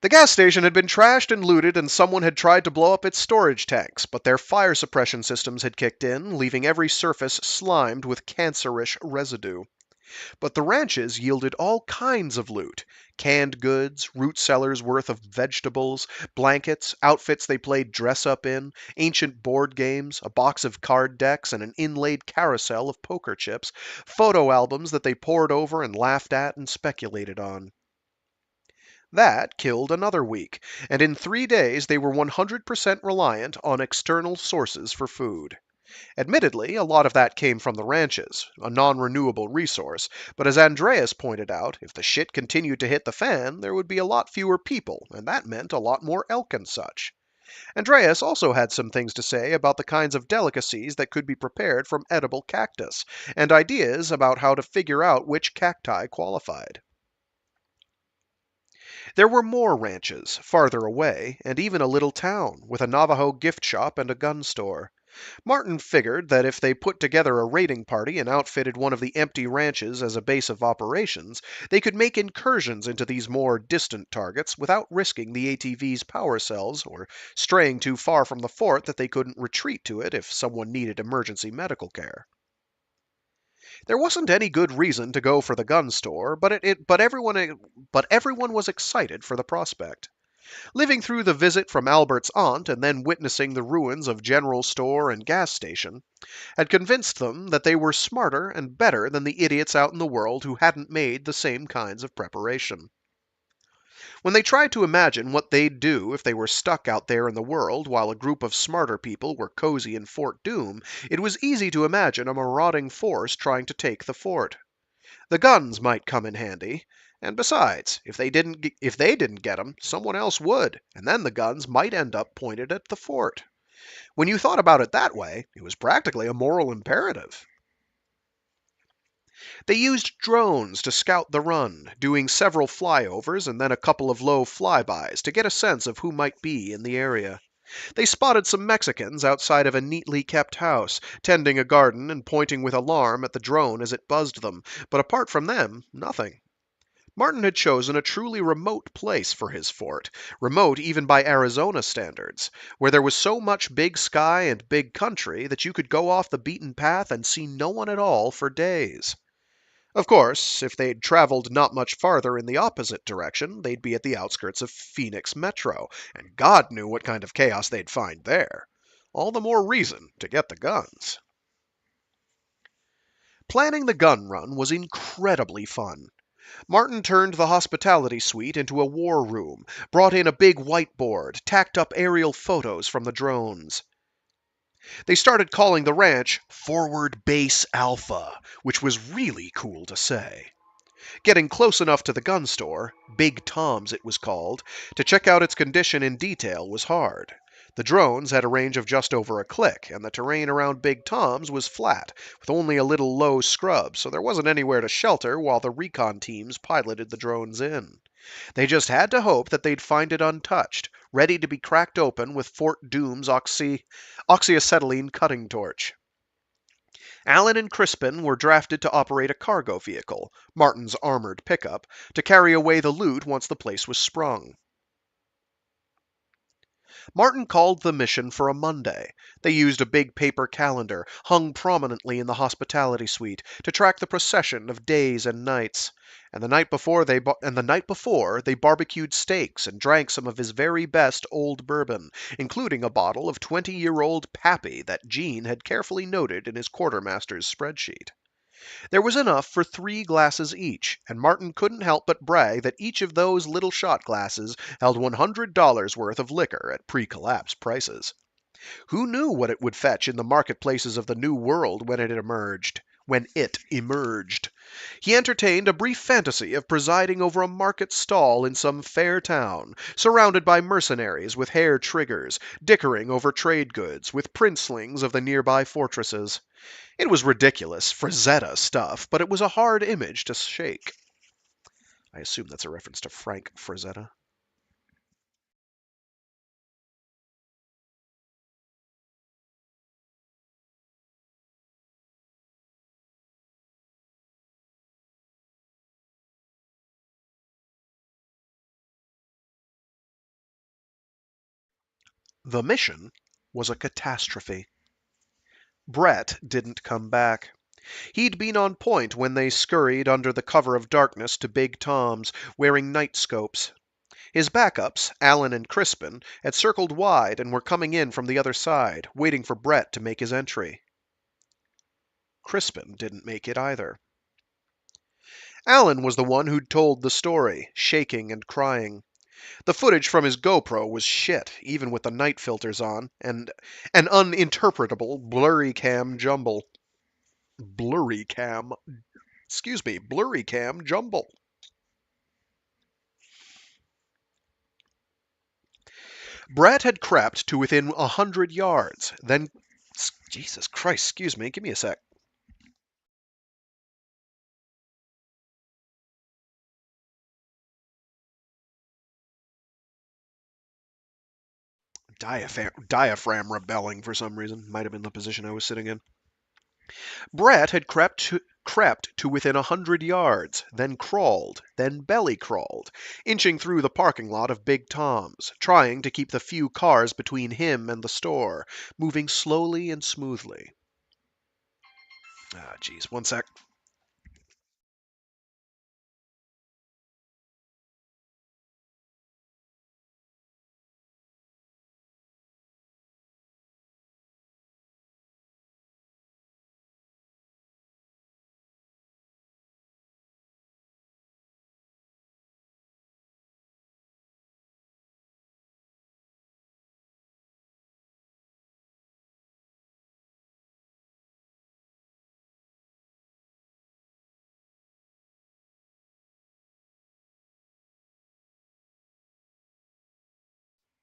The gas station had been trashed and looted, and someone had tried to blow up its storage tanks, but their fire suppression systems had kicked in, leaving every surface slimed with cancerous residue. But the ranches yielded all kinds of loot. Canned goods, root cellars worth of vegetables, blankets, outfits they played dress-up in, ancient board games, a box of card decks, and an inlaid carousel of poker chips, photo albums that they pored over and laughed at and speculated on. That killed another week, and in 3 days they were 100% reliant on external sources for food. Admittedly, a lot of that came from the ranches, a non-renewable resource, but as Andreas pointed out, if the shit continued to hit the fan, there would be a lot fewer people, and that meant a lot more elk and such. Andreas also had some things to say about the kinds of delicacies that could be prepared from edible cactus, and ideas about how to figure out which cacti qualified. There were more ranches, farther away, and even a little town, with a Navajo gift shop and a gun store. Martin figured that if they put together a raiding party and outfitted one of the empty ranches as a base of operations, they could make incursions into these more distant targets without risking the ATV's power cells or straying too far from the fort that they couldn't retreat to it if someone needed emergency medical care. There wasn't any good reason to go for the gun store, but everyone was excited for the prospect. Living through the visit from Albert's aunt and then witnessing the ruins of general store and gas station had convinced them that they were smarter and better than the idiots out in the world who hadn't made the same kinds of preparation. When they tried to imagine what they'd do if they were stuck out there in the world while a group of smarter people were cozy in Fort Doom, it was easy to imagine a marauding force trying to take the fort. The guns might come in handy, and besides, if they didn't get them, someone else would, and then the guns might end up pointed at the fort. When you thought about it that way, it was practically a moral imperative. They used drones to scout the run, doing several flyovers and then a couple of low flybys to get a sense of who might be in the area. They spotted some Mexicans outside of a neatly kept house, tending a garden and pointing with alarm at the drone as it buzzed them, but apart from them, nothing. Martin had chosen a truly remote place for his fort, remote even by Arizona standards, where there was so much big sky and big country that you could go off the beaten path and see no one at all for days. Of course, if they'd traveled not much farther in the opposite direction, they'd be at the outskirts of Phoenix Metro, and God knew what kind of chaos they'd find there. All the more reason to get the guns. Planning the gun run was incredibly fun. Martin turned the hospitality suite into a war room, brought in a big whiteboard, tacked up aerial photos from the drones. They started calling the ranch Forward Base Alpha, which was really cool to say. Getting close enough to the gun store, Big Tom's it was called, to check out its condition in detail was hard. The drones had a range of just over a click, and the terrain around Big Tom's was flat, with only a little low scrub, so there wasn't anywhere to shelter while the recon teams piloted the drones in. They just had to hope that they'd find it untouched, ready to be cracked open with Fort Doom's oxyacetylene cutting torch. Allen and Crispin were drafted to operate a cargo vehicle, Martin's armored pickup, to carry away the loot once the place was sprung. Martin called the mission for a Monday. They used a big paper calendar, hung prominently in the hospitality suite, to track the procession of days and nights. And the night before they barbecued steaks and drank some of his very best old bourbon, including a bottle of 20-year-old Pappy that Gene had carefully noted in his quartermaster's spreadsheet. There was enough for 3 glasses each, and Martin couldn't help but brag that each of those little shot glasses held $100 worth of liquor at pre-collapse prices. Who knew what it would fetch in the marketplaces of the New World when it emerged? He entertained a brief fantasy of presiding over a market stall in some fair town, surrounded by mercenaries with hair triggers, dickering over trade goods with princelings of the nearby fortresses. It was ridiculous, Frazetta stuff, but it was a hard image to shake. I assume that's a reference to Frank Frazetta. The mission was a catastrophe. Brett didn't come back. He'd been on point when they scurried under the cover of darkness to Big Tom's, wearing night scopes. His backups, Allen and Crispin, had circled wide and were coming in from the other side, waiting for Brett to make his entry. Crispin didn't make it either. Allen was the one who'd told the story, shaking and crying. The footage from his GoPro was shit, even with the night filters on, and an uninterpretable blurry cam jumble. Blurry cam jumble. Brett had crept to within 100 yards, then... Jesus Christ, excuse me, give me a sec. Diaphragm rebelling for some reason. Might have been the position I was sitting in. Brett had crept to within 100 yards, then crawled, then belly crawled, inching through the parking lot of Big Tom's, trying to keep the few cars between him and the store, moving slowly and smoothly. Ah, geez, one sec.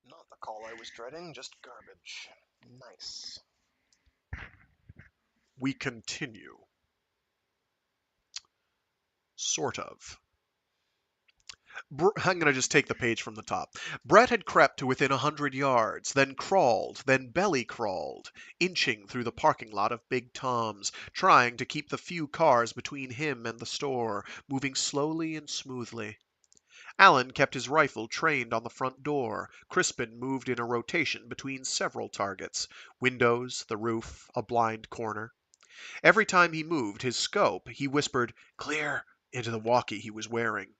Not the call I was dreading, just garbage. Nice. We continue. Sort of. I'm going to just take the page from the top. Brett had crept to within 100 yards, then crawled, then belly crawled, inching through the parking lot of Big Tom's, trying to keep the few cars between him and the store, moving slowly and smoothly. Allen kept his rifle trained on the front door. Crispin moved in a rotation between several targets: windows, the roof, a blind corner. Every time he moved his scope, he whispered, "Clear," into the walkie he was wearing.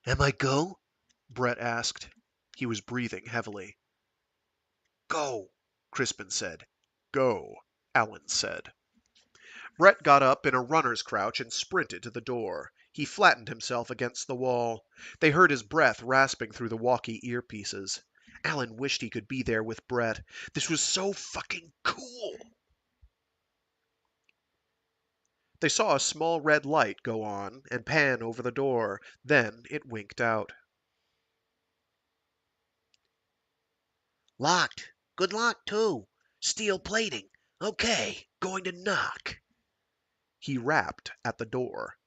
Am I go? Brett asked. He was breathing heavily. "Go," Crispin said. "Go," Allen said. Brett got up in a runner's crouch and sprinted to the door. He flattened himself against the wall. They heard his breath rasping through the walkie earpieces. Allen wished he could be there with Brett. This was so fucking cool. They saw a small red light go on and pan over the door. Then it winked out. Locked. Good lock, too. Steel plating. Okay, going to knock. He rapped at the door.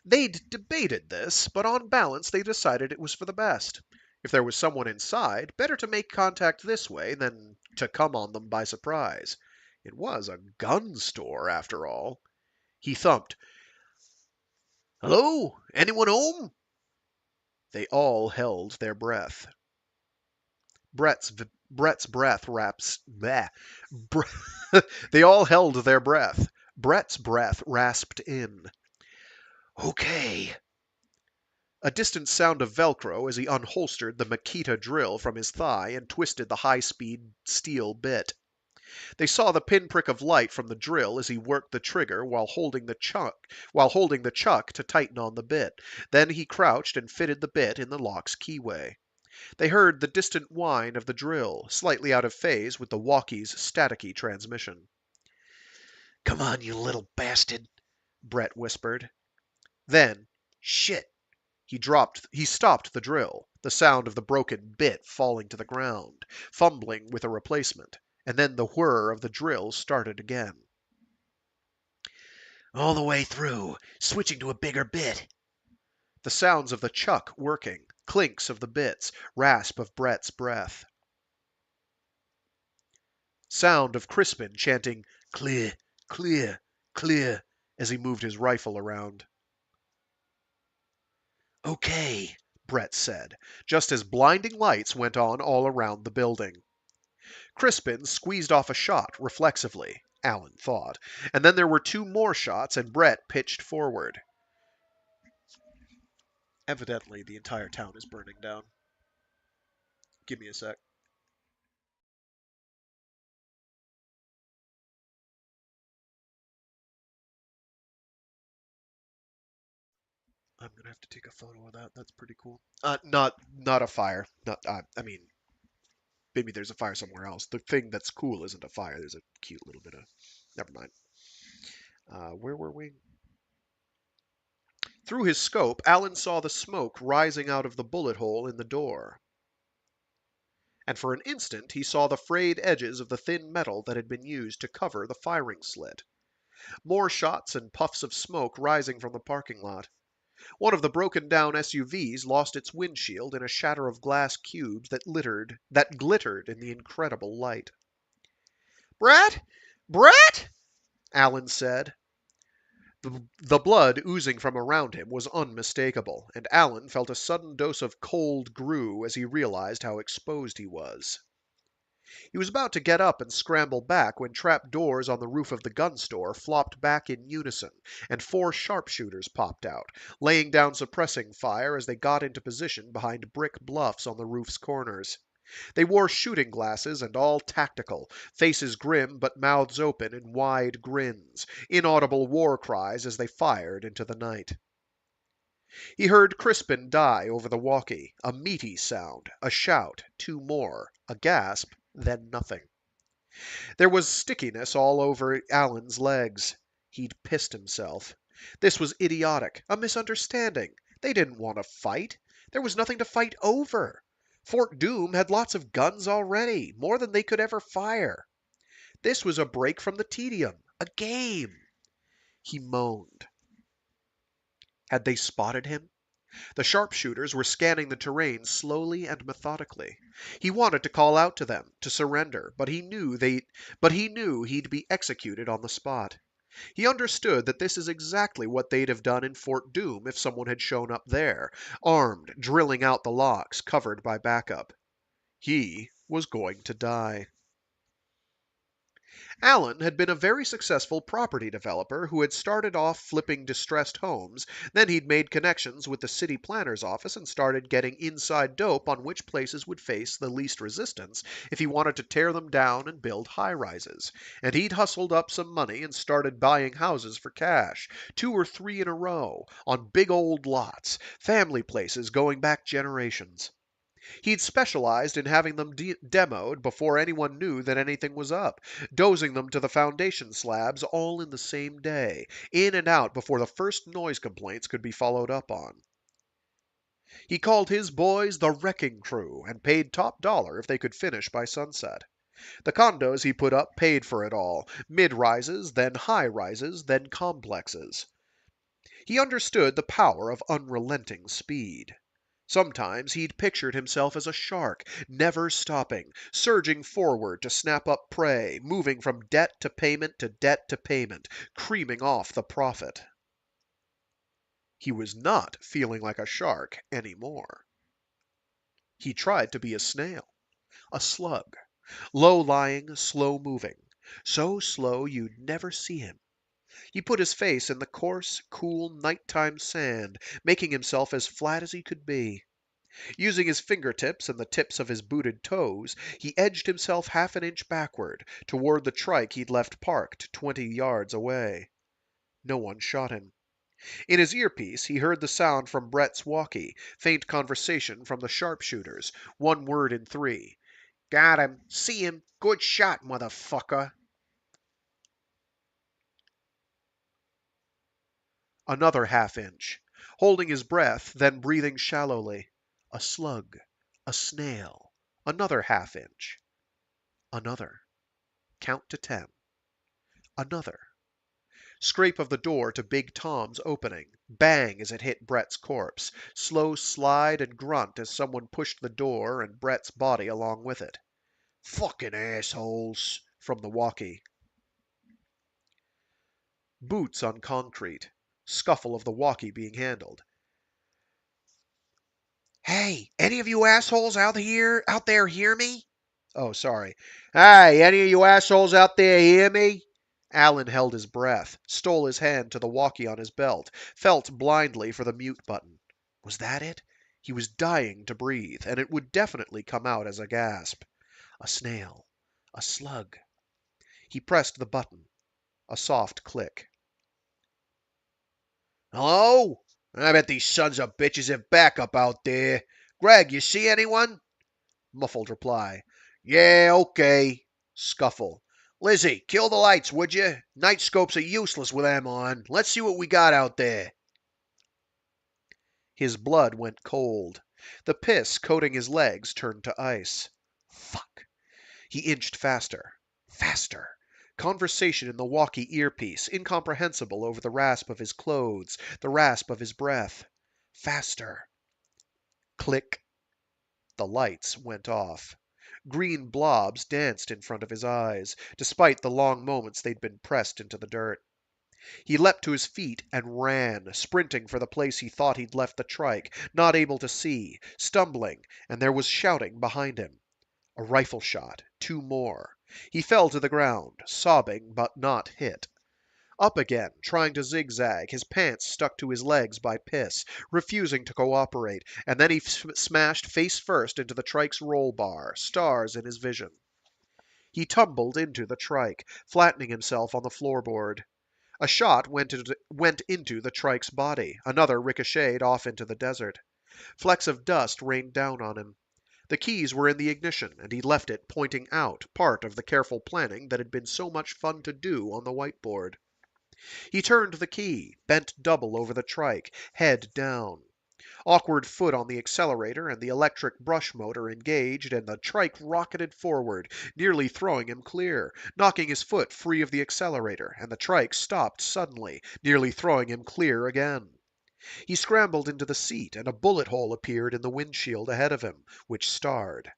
They'd debated this, but on balance they decided it was for the best. If there was someone inside, better to make contact this way than to come on them by surprise. It was a gun store, after all. He thumped. Hello? Anyone home? They all held their breath. Brett's breath raps. Bleh. They all held their breath. Brett's breath rasped in. Okay. A distant sound of Velcro as he unholstered the Makita drill from his thigh and twisted the high-speed steel bit. They saw the pinprick of light from the drill as he worked the trigger while holding the chuck to tighten on the bit. Then he crouched and fitted the bit in the lock's keyway. They heard the distant whine of the drill, slightly out of phase with the walkie's staticky transmission. Come on, you little bastard, Brett whispered. Then, shit! He stopped the drill, the sound of the broken bit falling to the ground, fumbling with a replacement, and then the whir of the drill started again. All the way through, switching to a bigger bit. The sounds of the chuck working, clinks of the bits, rasp of Brett's breath. Sound of Crispin chanting, "Clear, clear, clear," as he moved his rifle around. Okay, Brett said, just as blinding lights went on all around the building. Crispin squeezed off a shot reflexively, Allen thought, and then there were two more shots and Brett pitched forward. Evidently, the entire town is burning down. Give me a sec. I'm gonna have to take a photo of that. That's pretty cool. Not a fire. Not. I mean, maybe there's a fire somewhere else. The thing that's cool isn't a fire. There's a cute little bit of. Never mind. Where were we? Through his scope, Allen saw the smoke rising out of the bullet hole in the door. And for an instant he saw the frayed edges of the thin metal that had been used to cover the firing slit. More shots and puffs of smoke rising from the parking lot. One of the broken down SUVs lost its windshield in a shatter of glass cubes that glittered in the incredible light. "Brett? Brett?" Allen said. The blood oozing from around him was unmistakable, and Allen felt a sudden dose of cold grue as he realized how exposed he was. He was about to get up and scramble back when trap doors on the roof of the gun store flopped back in unison, and four sharpshooters popped out, laying down suppressing fire as they got into position behind brick bluffs on the roof's corners. They wore shooting glasses and all tactical, faces grim but mouths open in wide grins, inaudible war cries as they fired into the night. He heard Crispin die over the walkie, a meaty sound, a shout, two more, a gasp, then nothing. There was stickiness all over Allen's legs. He'd pissed himself. This was idiotic, a misunderstanding. They didn't want to fight. There was nothing to fight over. Fort Doom had lots of guns already, more than they could ever fire. This was a break from the tedium, a game. He moaned. Had they spotted him? The sharpshooters were scanning the terrain slowly and methodically. He wanted to call out to them to surrender, but he knew he'd be executed on the spot. He understood that this is exactly what they'd have done in Fort Doom if someone had shown up there, armed, drilling out the locks, covered by backup. He was going to die. Allen had been a very successful property developer who had started off flipping distressed homes, then he'd made connections with the city planner's office and started getting inside dope on which places would face the least resistance if he wanted to tear them down and build high-rises. And he'd hustled up some money and started buying houses for cash, 2 or 3 in a row, on big old lots, family places going back generations. He'd specialized in having them demoed before anyone knew that anything was up, dozing them to the foundation slabs all in the same day, in and out before the first noise complaints could be followed up on. He called his boys the wrecking crew and paid top dollar if they could finish by sunset. The condos he put up paid for it all, mid-rises, then high-rises, then complexes. He understood the power of unrelenting speed. Sometimes he'd pictured himself as a shark, never stopping, surging forward to snap up prey, moving from debt to payment, creaming off the profit. He was not feeling like a shark anymore. He tried to be a snail, a slug, low-lying, slow-moving, so slow you'd never see him. He put his face in the coarse, cool, nighttime sand, making himself as flat as he could be. Using his fingertips and the tips of his booted toes, he edged himself half an inch backward, toward the trike he'd left parked 20 yards away. No one shot him. In his earpiece, he heard the sound from Brett's walkie, faint conversation from the sharpshooters, 1 word in 3. Got him. See him. Good shot, motherfucker. Another half inch. Holding his breath, then breathing shallowly. A slug. A snail. Another half inch. Another. Count to 10. Another. Scrape of the door to Big Tom's opening. Bang as it hit Brett's corpse. Slow slide and grunt as someone pushed the door and Brett's body along with it. Fucking assholes, from the walkie. Boots on concrete. Scuffle of the walkie being handled. Hey, any of you assholes out there hear me? Oh, sorry. Hey, any of you assholes out there hear me? Allen held his breath, stole his hand to the walkie on his belt, felt blindly for the mute button. Was that it? He was dying to breathe, and it would definitely come out as a gasp. A snail. A slug. He pressed the button. A soft click. Hello? I bet these sons of bitches have backup out there. Gregg, you see anyone? Muffled reply. Yeah, okay. Scuffle. Lizzie, kill the lights, would you? Night scopes are useless with them on. Let's see what we got out there. His blood went cold. The piss coating his legs turned to ice. Fuck. He inched faster. Faster. Conversation in the walkie earpiece, incomprehensible over the rasp of his clothes, the rasp of his breath. Faster. Click. The lights went off. Green blobs danced in front of his eyes, despite the long moments they'd been pressed into the dirt. He leapt to his feet and ran, sprinting for the place he thought he'd left the trike, not able to see, stumbling, and there was shouting behind him. A rifle shot, 2 more. He fell to the ground, sobbing but not hit. Up again, trying to zigzag, his pants stuck to his legs by piss, refusing to cooperate, and then he smashed face first into the trike's roll bar, stars in his vision. He tumbled into the trike, flattening himself on the floorboard. A shot went into the trike's body, another ricocheted off into the desert. Flecks of dust rained down on him. The keys were in the ignition, and he left it pointing out, part of the careful planning that had been so much fun to do on the whiteboard. He turned the key, bent double over the trike, head down. Awkward foot on the accelerator and the electric brush motor engaged, and the trike rocketed forward, nearly throwing him clear, knocking his foot free of the accelerator, and the trike stopped suddenly, nearly throwing him clear again. He scrambled into the seat, and a bullet hole appeared in the windshield ahead of him, which starred.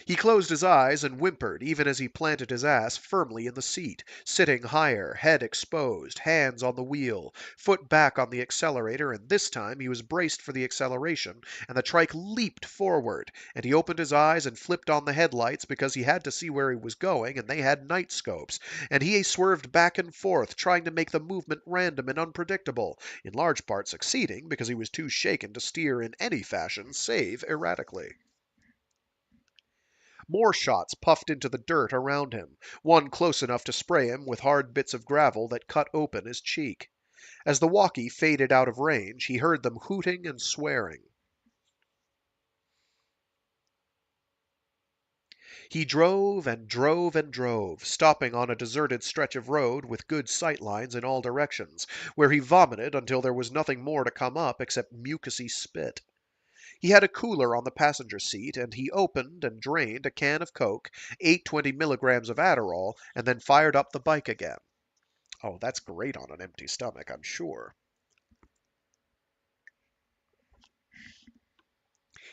He closed his eyes and whimpered even as he planted his ass firmly in the seat, sitting higher, head exposed, hands on the wheel, foot back on the accelerator, and this time he was braced for the acceleration, and the trike leaped forward, and he opened his eyes and flipped on the headlights because he had to see where he was going, and they had night scopes, and he swerved back and forth, trying to make the movement random and unpredictable, in large part succeeding because he was too shaken to steer in any fashion save erratically. More shots puffed into the dirt around him, one close enough to spray him with hard bits of gravel that cut open his cheek. As the walkie faded out of range, he heard them hooting and swearing. He drove and drove and drove, stopping on a deserted stretch of road with good sight lines in all directions, where he vomited until there was nothing more to come up except mucousy spit. He had a cooler on the passenger seat, and he opened and drained a can of Coke, ate 20 milligrams of Adderall, and then fired up the bike again. Oh, that's great on an empty stomach, I'm sure.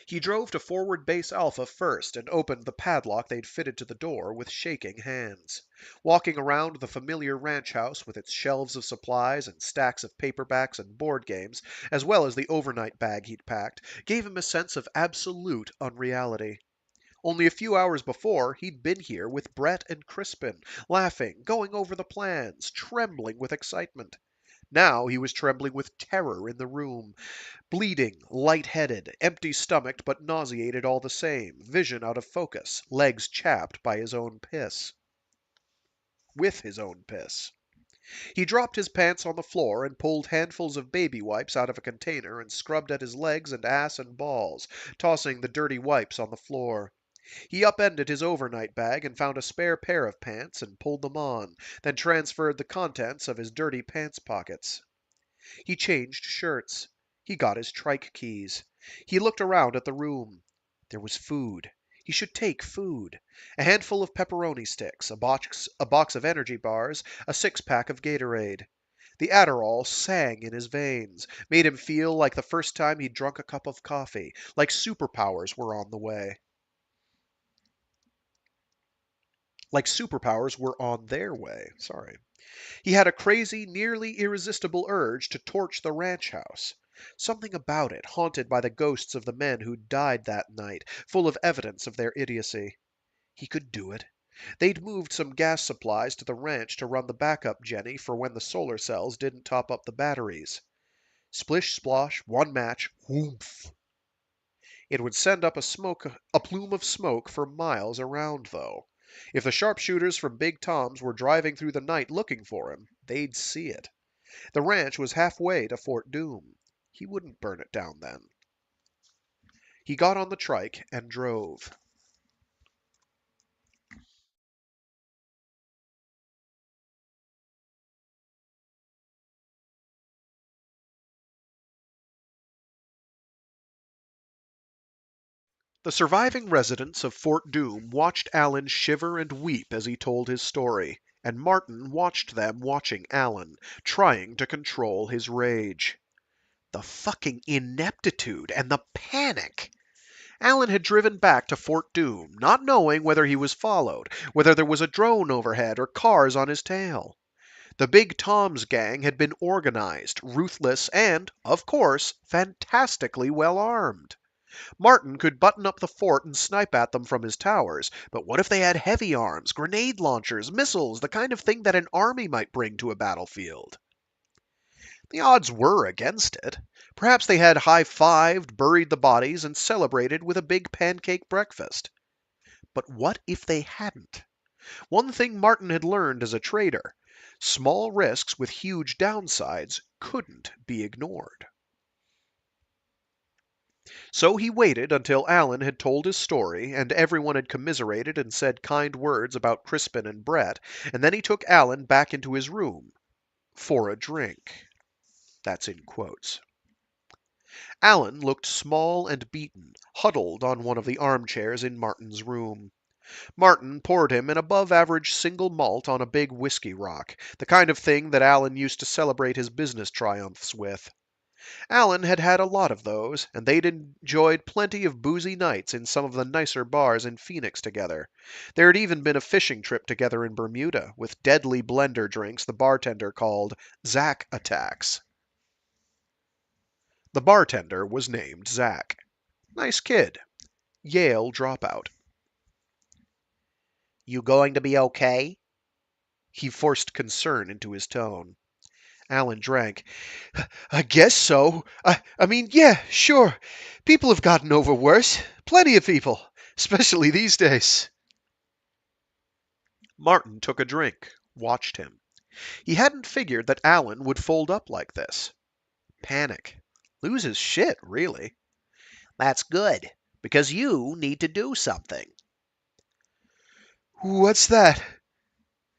He drove to Forward Base Alpha first and opened the padlock they'd fitted to the door with shaking hands. Walking around the familiar ranch house with its shelves of supplies and stacks of paperbacks and board games, as well as the overnight bag he'd packed, gave him a sense of absolute unreality. Only a few hours before, he'd been here with Brett and Crispin, laughing, going over the plans, trembling with excitement. Now he was trembling with terror in the room, bleeding, light-headed, empty-stomached but nauseated all the same, vision out of focus, legs chapped by his own piss. With his own piss. He dropped his pants on the floor and pulled handfuls of baby wipes out of a container and scrubbed at his legs and ass and balls, tossing the dirty wipes on the floor. He upended his overnight bag and found a spare pair of pants and pulled them on, then transferred the contents of his dirty pants pockets. He changed shirts. He got his trike keys. He looked around at the room. There was food. He should take food. A handful of pepperoni sticks, a box of energy bars, a six-pack of Gatorade. The Adderall sang in his veins, made him feel like the first time he'd drunk a cup of coffee, like superpowers were on the way. Like superpowers were on their way. Sorry. He had a crazy, nearly irresistible urge to torch the ranch house. Something about it, haunted by the ghosts of the men who'd died that night, full of evidence of their idiocy. He could do it. They'd moved some gas supplies to the ranch to run the backup Jenny for when the solar cells didn't top up the batteries. Splish splosh, one match, whoomph. It would send up a plume of smoke for miles around, though. If the sharpshooters from Big Tom's were driving through the night looking for him, they'd see it. The ranch was halfway to Fort Doom. He wouldn't burn it down then. He got on the trike and drove. The surviving residents of Fort Doom watched Alan shiver and weep as he told his story, and Martin watched them watching Alan, trying to control his rage. The fucking ineptitude and the panic! Alan had driven back to Fort Doom, not knowing whether he was followed, whether there was a drone overhead or cars on his tail. The Big Tom's gang had been organized, ruthless, and, of course, fantastically well armed. Martin could button up the fort and snipe at them from his towers, but what if they had heavy arms, grenade launchers, missiles, the kind of thing that an army might bring to a battlefield? The odds were against it. Perhaps they had high-fived, buried the bodies, and celebrated with a big pancake breakfast. But what if they hadn't? One thing Martin had learned as a trader: small risks with huge downsides couldn't be ignored. So he waited until Alan had told his story and everyone had commiserated and said kind words about Crispin and Brett, and then he took Alan back into his room for a drink. That's in quotes. Alan looked small and beaten, huddled on one of the armchairs in Martin's room. Martin poured him an above-average single malt on a big whiskey rock, the kind of thing that Alan used to celebrate his business triumphs with. Alan had had a lot of those, and they'd enjoyed plenty of boozy nights in some of the nicer bars in Phoenix together. There had even been a fishing trip together in Bermuda, with deadly blender drinks the bartender called Zack Attacks. The bartender was named Zack. Nice kid. Yale dropout. You going to be okay? He forced concern into his tone. Alan drank. I guess so. I mean, yeah, sure. People have gotten over worse. Plenty of people. Especially these days. Martin took a drink, watched him. He hadn't figured that Alan would fold up like this. Panic. Lose his shit, really. That's good, because you need to do something. What's that?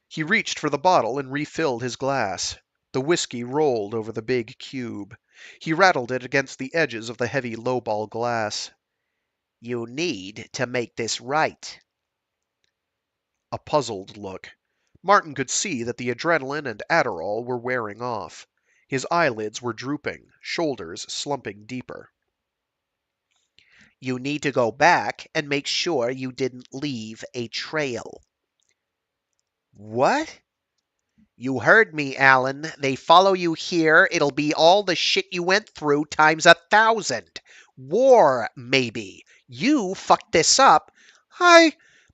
He reached for the bottle and refilled his glass. The whiskey rolled over the big cube. He rattled it against the edges of the heavy lowball glass. You need to make this right. A puzzled look. Martin could see that the adrenaline and Adderall were wearing off. His eyelids were drooping, shoulders slumping deeper. You need to go back and make sure you didn't leave a trail. What? You heard me, Alan. They follow you here. It'll be all the shit you went through times 1,000. War, maybe. You fucked this up.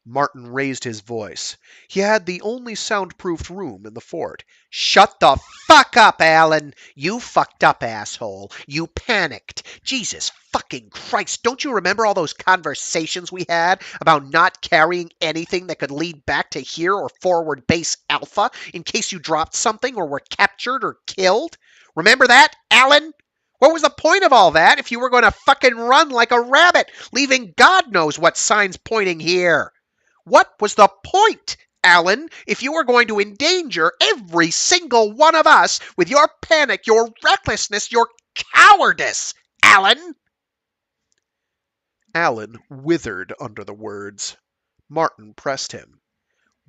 Martin raised his voice. He had the only soundproofed room in the fort. Shut the fuck up, Alan. You fucked up, asshole. You panicked. Jesus fucking Christ. Don't you remember all those conversations we had about not carrying anything that could lead back to here or forward base Alpha in case you dropped something or were captured or killed? Remember that, Alan? What was the point of all that if you were going to fucking run like a rabbit, leaving God knows what signs pointing here? What was the point, Alan, if you were going to endanger every single one of us with your panic, your recklessness, your cowardice, Alan? Alan withered under the words. Martin pressed him.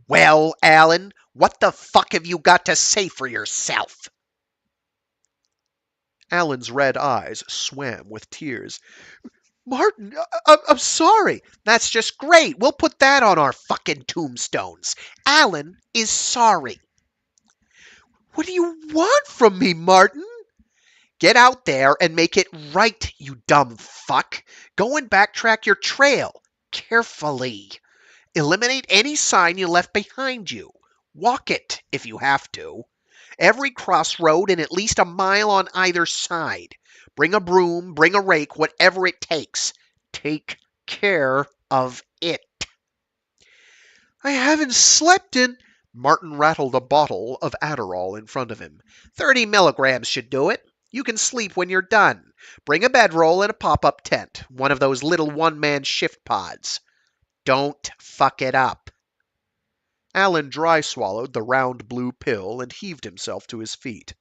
Well, Alan, what the fuck have you got to say for yourself? Alan's red eyes swam with tears. Martin, I'm sorry. That's just great. We'll put that on our fucking tombstones. Alan is sorry. What do you want from me, Martin? Get out there and make it right, you dumb fuck. Go and backtrack your trail. Carefully. Eliminate any sign you left behind you. Walk it, if you have to. Every crossroad and at least a mile on either side. Bring a broom, bring a rake, whatever it takes. Take care of it. I haven't slept in... Martin rattled a bottle of Adderall in front of him. 30 milligrams should do it. You can sleep when you're done. Bring a bedroll and a pop-up tent. One of those little one-man shift pods. Don't fuck it up. Alan dry swallowed the round blue pill and heaved himself to his feet.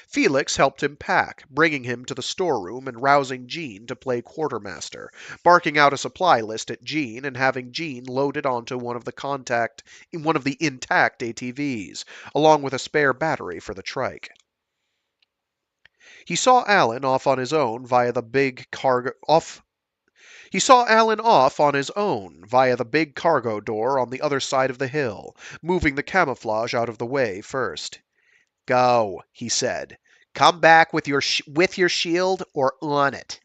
Felix helped him pack, bringing him to the storeroom and rousing Jean to play quartermaster, barking out a supply list at Jean and having Jean loaded onto one of the intact ATVs, along with a spare battery for the trike. He saw Alan off on his own via the big cargo door on the other side of the hill, moving the camouflage out of the way first. Go, he said. Come back with your shield or on it.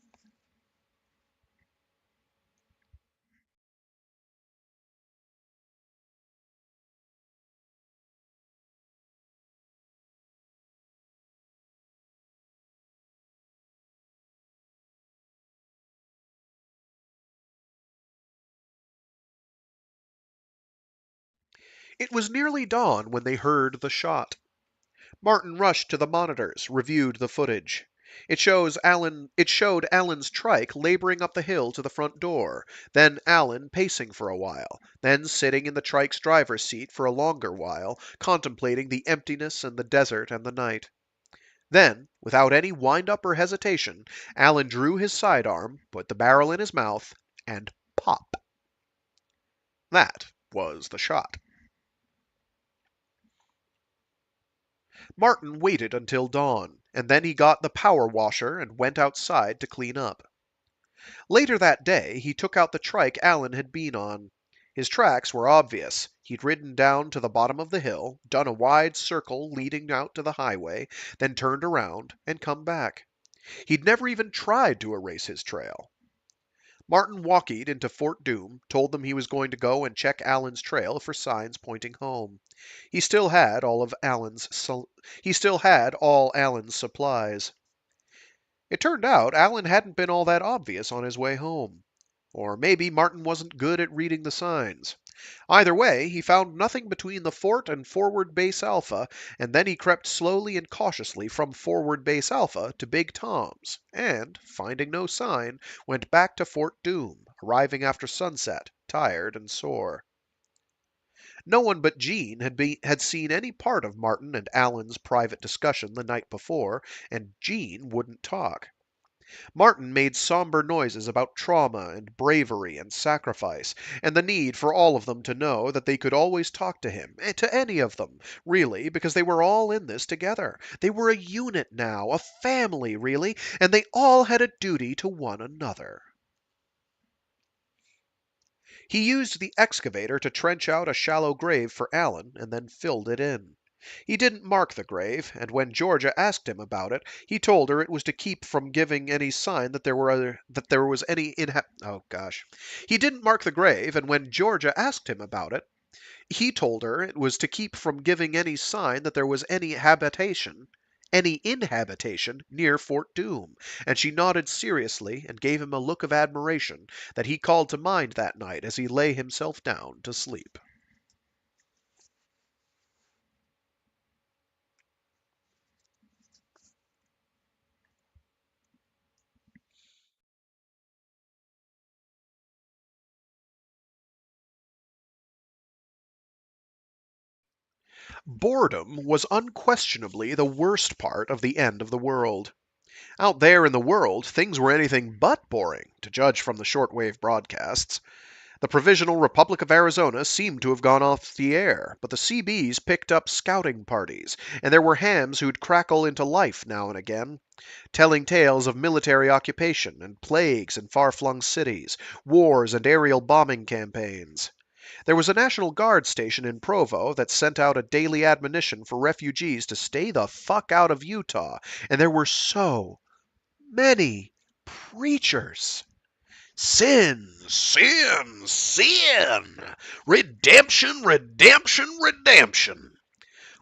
It was nearly dawn when they heard the shot. Martin rushed to the monitors, reviewed the footage. It showed Alan's trike laboring up the hill to the front door, then Alan pacing for a while, then sitting in the trike's driver's seat for a longer while, contemplating the emptiness and the desert and the night. Then, without any wind-up or hesitation, Alan drew his sidearm, put the barrel in his mouth, and pop. That was the shot. Martin waited until dawn, and then he got the power washer and went outside to clean up. Later that day, he took out the trike Alan had been on. His tracks were obvious. He'd ridden down to the bottom of the hill, done a wide circle leading out to the highway, then turned around and come back. He'd never even tried to erase his trail. Martin walkied into Fort Doom, told them he was going to go and check Alan's trail for signs pointing home. He still had all Alan's supplies. It turned out Alan hadn't been all that obvious on his way home. Or maybe Martin wasn't good at reading the signs. Either way, he found nothing between the fort and forward base Alpha, and then he crept slowly and cautiously from forward base Alpha to Big Tom's, and, finding no sign, went back to Fort Doom, arriving after sunset, tired and sore. No one but Jean had seen any part of Martin and Alan's private discussion the night before, and Jean wouldn't talk. Martin made somber noises about trauma and bravery and sacrifice, and the need for all of them to know that they could always talk to him, to any of them, really, because they were all in this together. They were a unit now, a family, really, and they all had a duty to one another. He used the excavator to trench out a shallow grave for Alan and then filled it in. He didn't mark the grave, and when Georgia asked him about it, he told her it was to keep from giving any sign that there was any He didn't mark the grave, and when Georgia asked him about it, he told her it was to keep from giving any sign that there was any inhabitation near Fort Doom, and she nodded seriously and gave him a look of admiration that he called to mind that night as he lay himself down to sleep. Boredom was unquestionably the worst part of the end of the world. Out there in the world, things were anything but boring, to judge from the shortwave broadcasts. The Provisional Republic of Arizona seemed to have gone off the air, but the CBs picked up scouting parties, and there were hams who'd crackle into life now and again, telling tales of military occupation and plagues in far-flung cities, wars and aerial bombing campaigns. There was a National Guard station in Provo that sent out a daily admonition for refugees to stay the fuck out of Utah, and there were so many preachers. Sin, sin, sin! Redemption, redemption, redemption!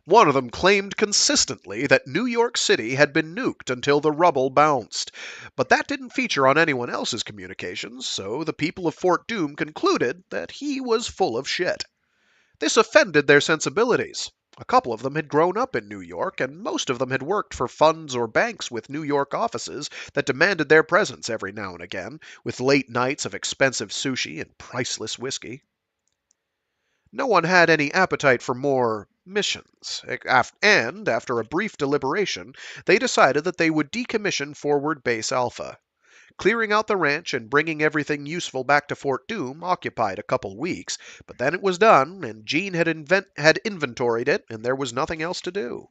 One of them claimed consistently that New York City had been nuked until the rubble bounced, but that didn't feature on anyone else's communications, so the people of Fort Doom concluded that he was full of shit. This offended their sensibilities. A couple of them had grown up in New York, and most of them had worked for funds or banks with New York offices that demanded their presence every now and again, with late nights of expensive sushi and priceless whiskey. No one had any appetite for more missions, and after a brief deliberation, they decided that they would decommission Forward Base Alpha. Clearing out the ranch and bringing everything useful back to Fort Doom occupied a couple weeks, but then it was done, and Jean had inventoried it, and there was nothing else to do.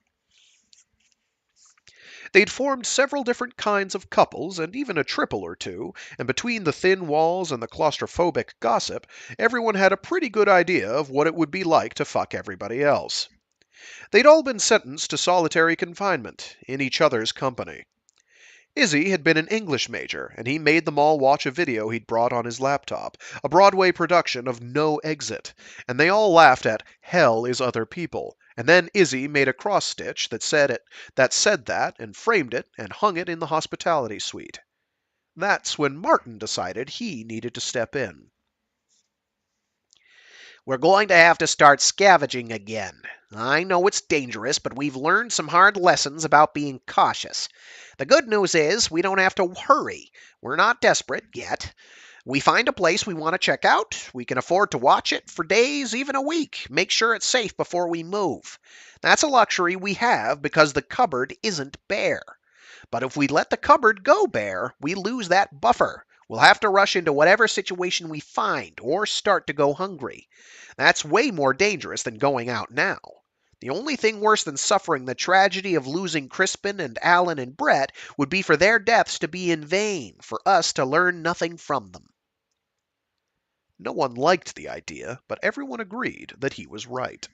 They'd formed several different kinds of couples, and even a triple or two, and between the thin walls and the claustrophobic gossip, everyone had a pretty good idea of what it would be like to fuck everybody else. They'd all been sentenced to solitary confinement, in each other's company. Izzy had been an English major, and he made them all watch a video he'd brought on his laptop, a Broadway production of No Exit, and they all laughed at Hell is Other People, and then Izzy made a cross-stitch that said that, and framed it, and hung it in the hospitality suite. That's when Martin decided he needed to step in. We're going to have to start scavenging again. I know it's dangerous, but we've learned some hard lessons about being cautious. The good news is we don't have to hurry. We're not desperate yet. We find a place we want to check out. We can afford to watch it for days, even a week. Make sure it's safe before we move. That's a luxury we have because the cupboard isn't bare. But if we let the cupboard go bare, we lose that buffer. We'll have to rush into whatever situation we find or start to go hungry. That's way more dangerous than going out now. The only thing worse than suffering the tragedy of losing Crispin and Alan and Brett would be for their deaths to be in vain, for us to learn nothing from them. No one liked the idea, but everyone agreed that he was right.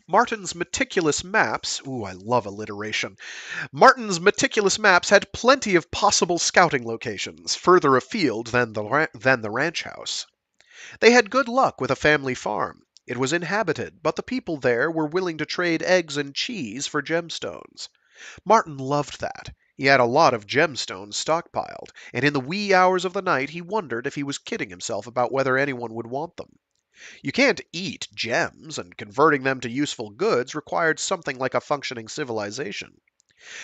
Martin's meticulous maps, ooh, I love alliteration. Martin's meticulous maps had plenty of possible scouting locations, further afield than the ranch house. They had good luck with a family farm. It was inhabited, but the people there were willing to trade eggs and cheese for gemstones. Martin loved that. He had a lot of gemstones stockpiled, and in the wee hours of the night he wondered if he was kidding himself about whether anyone would want them. You can't eat gems, and converting them to useful goods required something like a functioning civilization.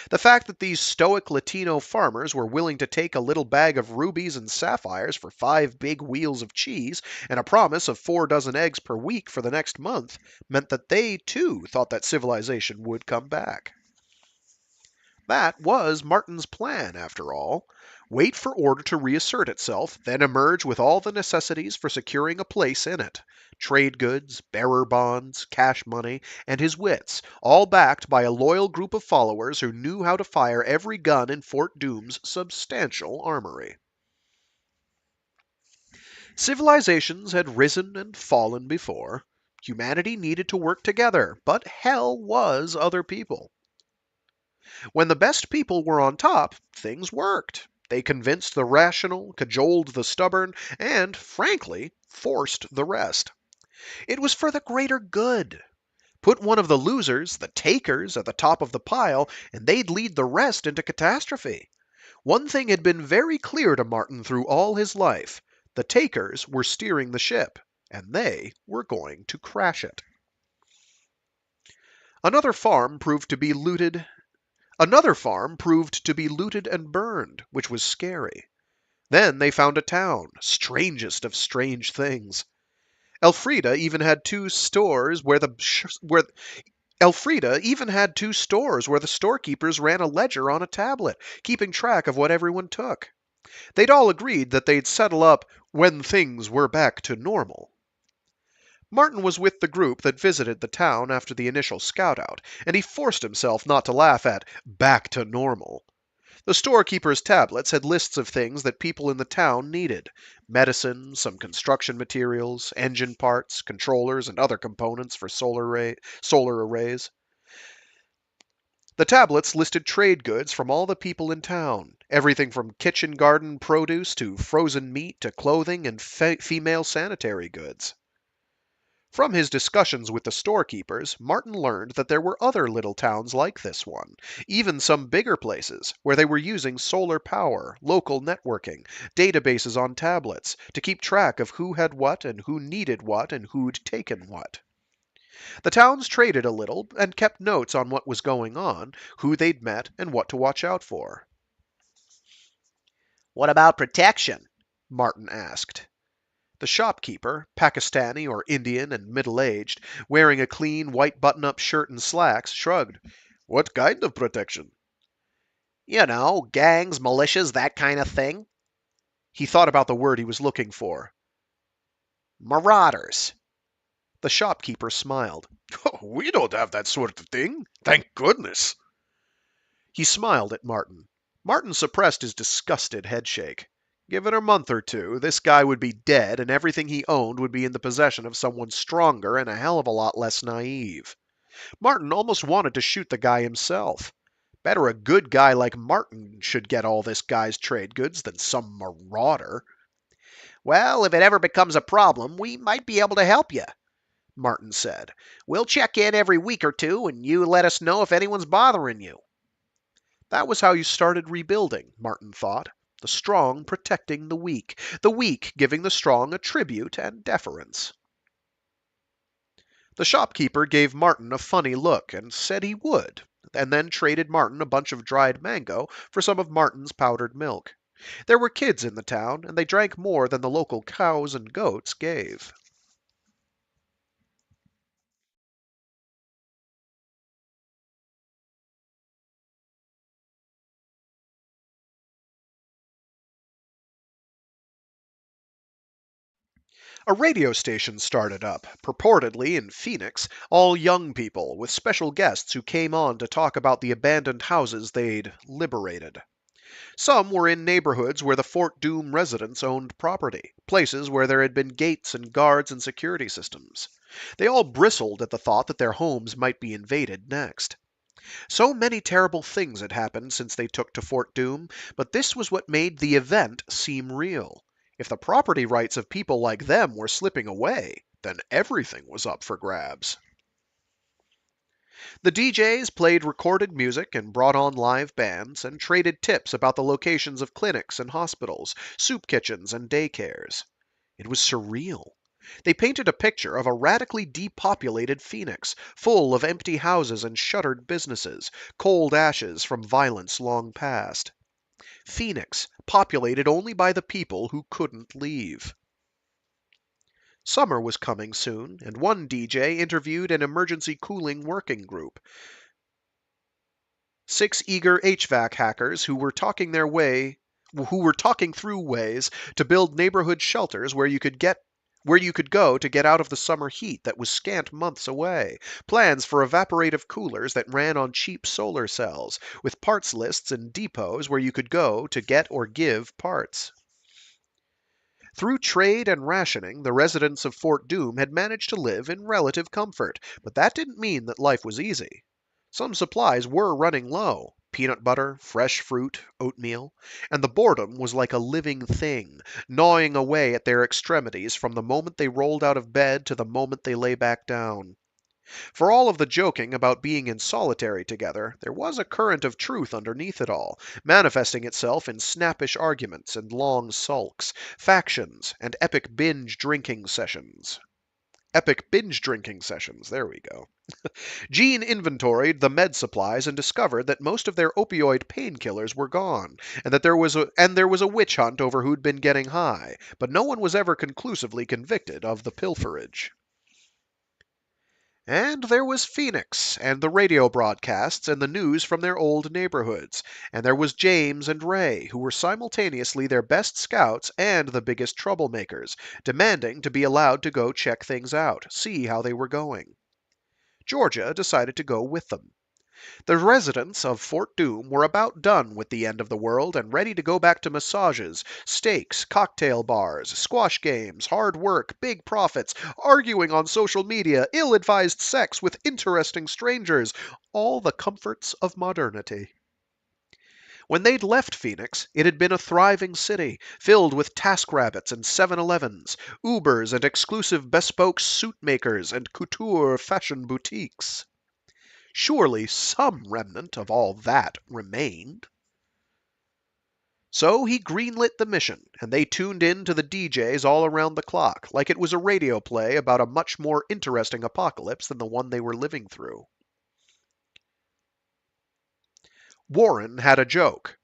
The fact that these stoic Latino farmers were willing to take a little bag of rubies and sapphires for 5 big wheels of cheese and a promise of 4 dozen eggs per week for the next month meant that they, too, thought that civilization would come back. That was Martin's plan, after all. Wait for order to reassert itself, then emerge with all the necessities for securing a place in it. Trade goods, bearer bonds, cash money, and his wits, all backed by a loyal group of followers who knew how to fire every gun in Fort Doom's substantial armory. Civilizations had risen and fallen before. Humanity needed to work together, but hell was other people. When the best people were on top, things worked. They convinced the rational, cajoled the stubborn, and, frankly, forced the rest. It was for the greater good. Put one of the losers, the takers, at the top of the pile, and they'd lead the rest into catastrophe. One thing had been very clear to Martin through all his life. The takers were steering the ship, and they were going to crash it. Another farm proved to be looted and burned, which was scary. Then they found a town, strangest of strange things. Elfrida even had two stores where the storekeepers ran a ledger on a tablet, keeping track of what everyone took. They'd all agreed that they'd settle up when things were back to normal. Martin was with the group that visited the town after the initial scout-out, and he forced himself not to laugh at "back to normal." The storekeeper's tablets had lists of things that people in the town needed: medicine, some construction materials, engine parts, controllers, and other components for solar arrays. The tablets listed trade goods from all the people in town, everything from kitchen garden produce to frozen meat to clothing and female sanitary goods. From his discussions with the storekeepers, Martin learned that there were other little towns like this one, even some bigger places, where they were using solar power, local networking, databases on tablets, to keep track of who had what and who needed what and who'd taken what. The towns traded a little and kept notes on what was going on, who they'd met, and what to watch out for. What about protection? Martin asked. The shopkeeper, Pakistani or Indian and middle-aged, wearing a clean white button-up shirt and slacks, shrugged. What kind of protection? You know, gangs, militias, that kind of thing. He thought about the word he was looking for. Marauders. The shopkeeper smiled. Oh, we don't have that sort of thing, thank goodness. He smiled at Martin. Martin suppressed his disgusted headshake. Give it a month or two, this guy would be dead, and everything he owned would be in the possession of someone stronger and a hell of a lot less naive. Martin almost wanted to shoot the guy himself. Better a good guy like Martin should get all this guy's trade goods than some marauder. Well, if it ever becomes a problem, we might be able to help you, Martin said. We'll check in every week or two, and you let us know if anyone's bothering you. That was how you started rebuilding, Martin thought. The strong protecting the weak giving the strong a tribute and deference. The shopkeeper gave Martin a funny look and said he would, and then traded Martin a bunch of dried mango for some of Martin's powdered milk. There were kids in the town, and they drank more than the local cows and goats gave. A radio station started up, purportedly in Phoenix, all young people, with special guests who came on to talk about the abandoned houses they'd liberated. Some were in neighborhoods where the Fort Doom residents owned property, places where there had been gates and guards and security systems. They all bristled at the thought that their homes might be invaded next. So many terrible things had happened since they took to Fort Doom, but this was what made the event seem real. If the property rights of people like them were slipping away, then everything was up for grabs. The DJs played recorded music and brought on live bands and traded tips about the locations of clinics and hospitals, soup kitchens and daycares. It was surreal. They painted a picture of a radically depopulated Phoenix, full of empty houses and shuttered businesses, cold ashes from violence long past. Phoenix, populated only by the people who couldn't leave. Summer was coming soon, and one DJ interviewed an emergency cooling working group. 6 eager HVAC hackers who were talking through ways to build neighborhood shelters where you could go to get out of the summer heat that was scant months away, plans for evaporative coolers that ran on cheap solar cells, with parts lists and depots where you could go to get or give parts. Through trade and rationing, the residents of Fort Doom had managed to live in relative comfort, but that didn't mean that life was easy. Some supplies were running low: peanut butter, fresh fruit, oatmeal, and the boredom was like a living thing, gnawing away at their extremities from the moment they rolled out of bed to the moment they lay back down. For all of the joking about being in solitary together, there was a current of truth underneath it all, manifesting itself in snappish arguments and long sulks, factions, and epic binge drinking sessions. There we go. Jean inventoried the med supplies and discovered that most of their opioid painkillers were gone, and that there was a witch hunt over who'd been getting high, but no one was ever conclusively convicted of the pilferage. And there was Phoenix, and the radio broadcasts and the news from their old neighborhoods. And there was James and Ray, who were simultaneously their best scouts and the biggest troublemakers, demanding to be allowed to go check things out, see how they were going. Georgia decided to go with them. The residents of Fort Doom were about done with the end of the world and ready to go back to massages, steaks, cocktail bars, squash games, hard work, big profits, arguing on social media, ill-advised sex with interesting strangers, all the comforts of modernity. When they'd left Phoenix, it had been a thriving city, filled with TaskRabbits and 7-Elevens, Ubers and exclusive bespoke suit makers and couture fashion boutiques. Surely some remnant of all that remained. So he greenlit the mission, and they tuned in to the DJs all around the clock, like it was a radio play about a much more interesting apocalypse than the one they were living through. Warren had a joke.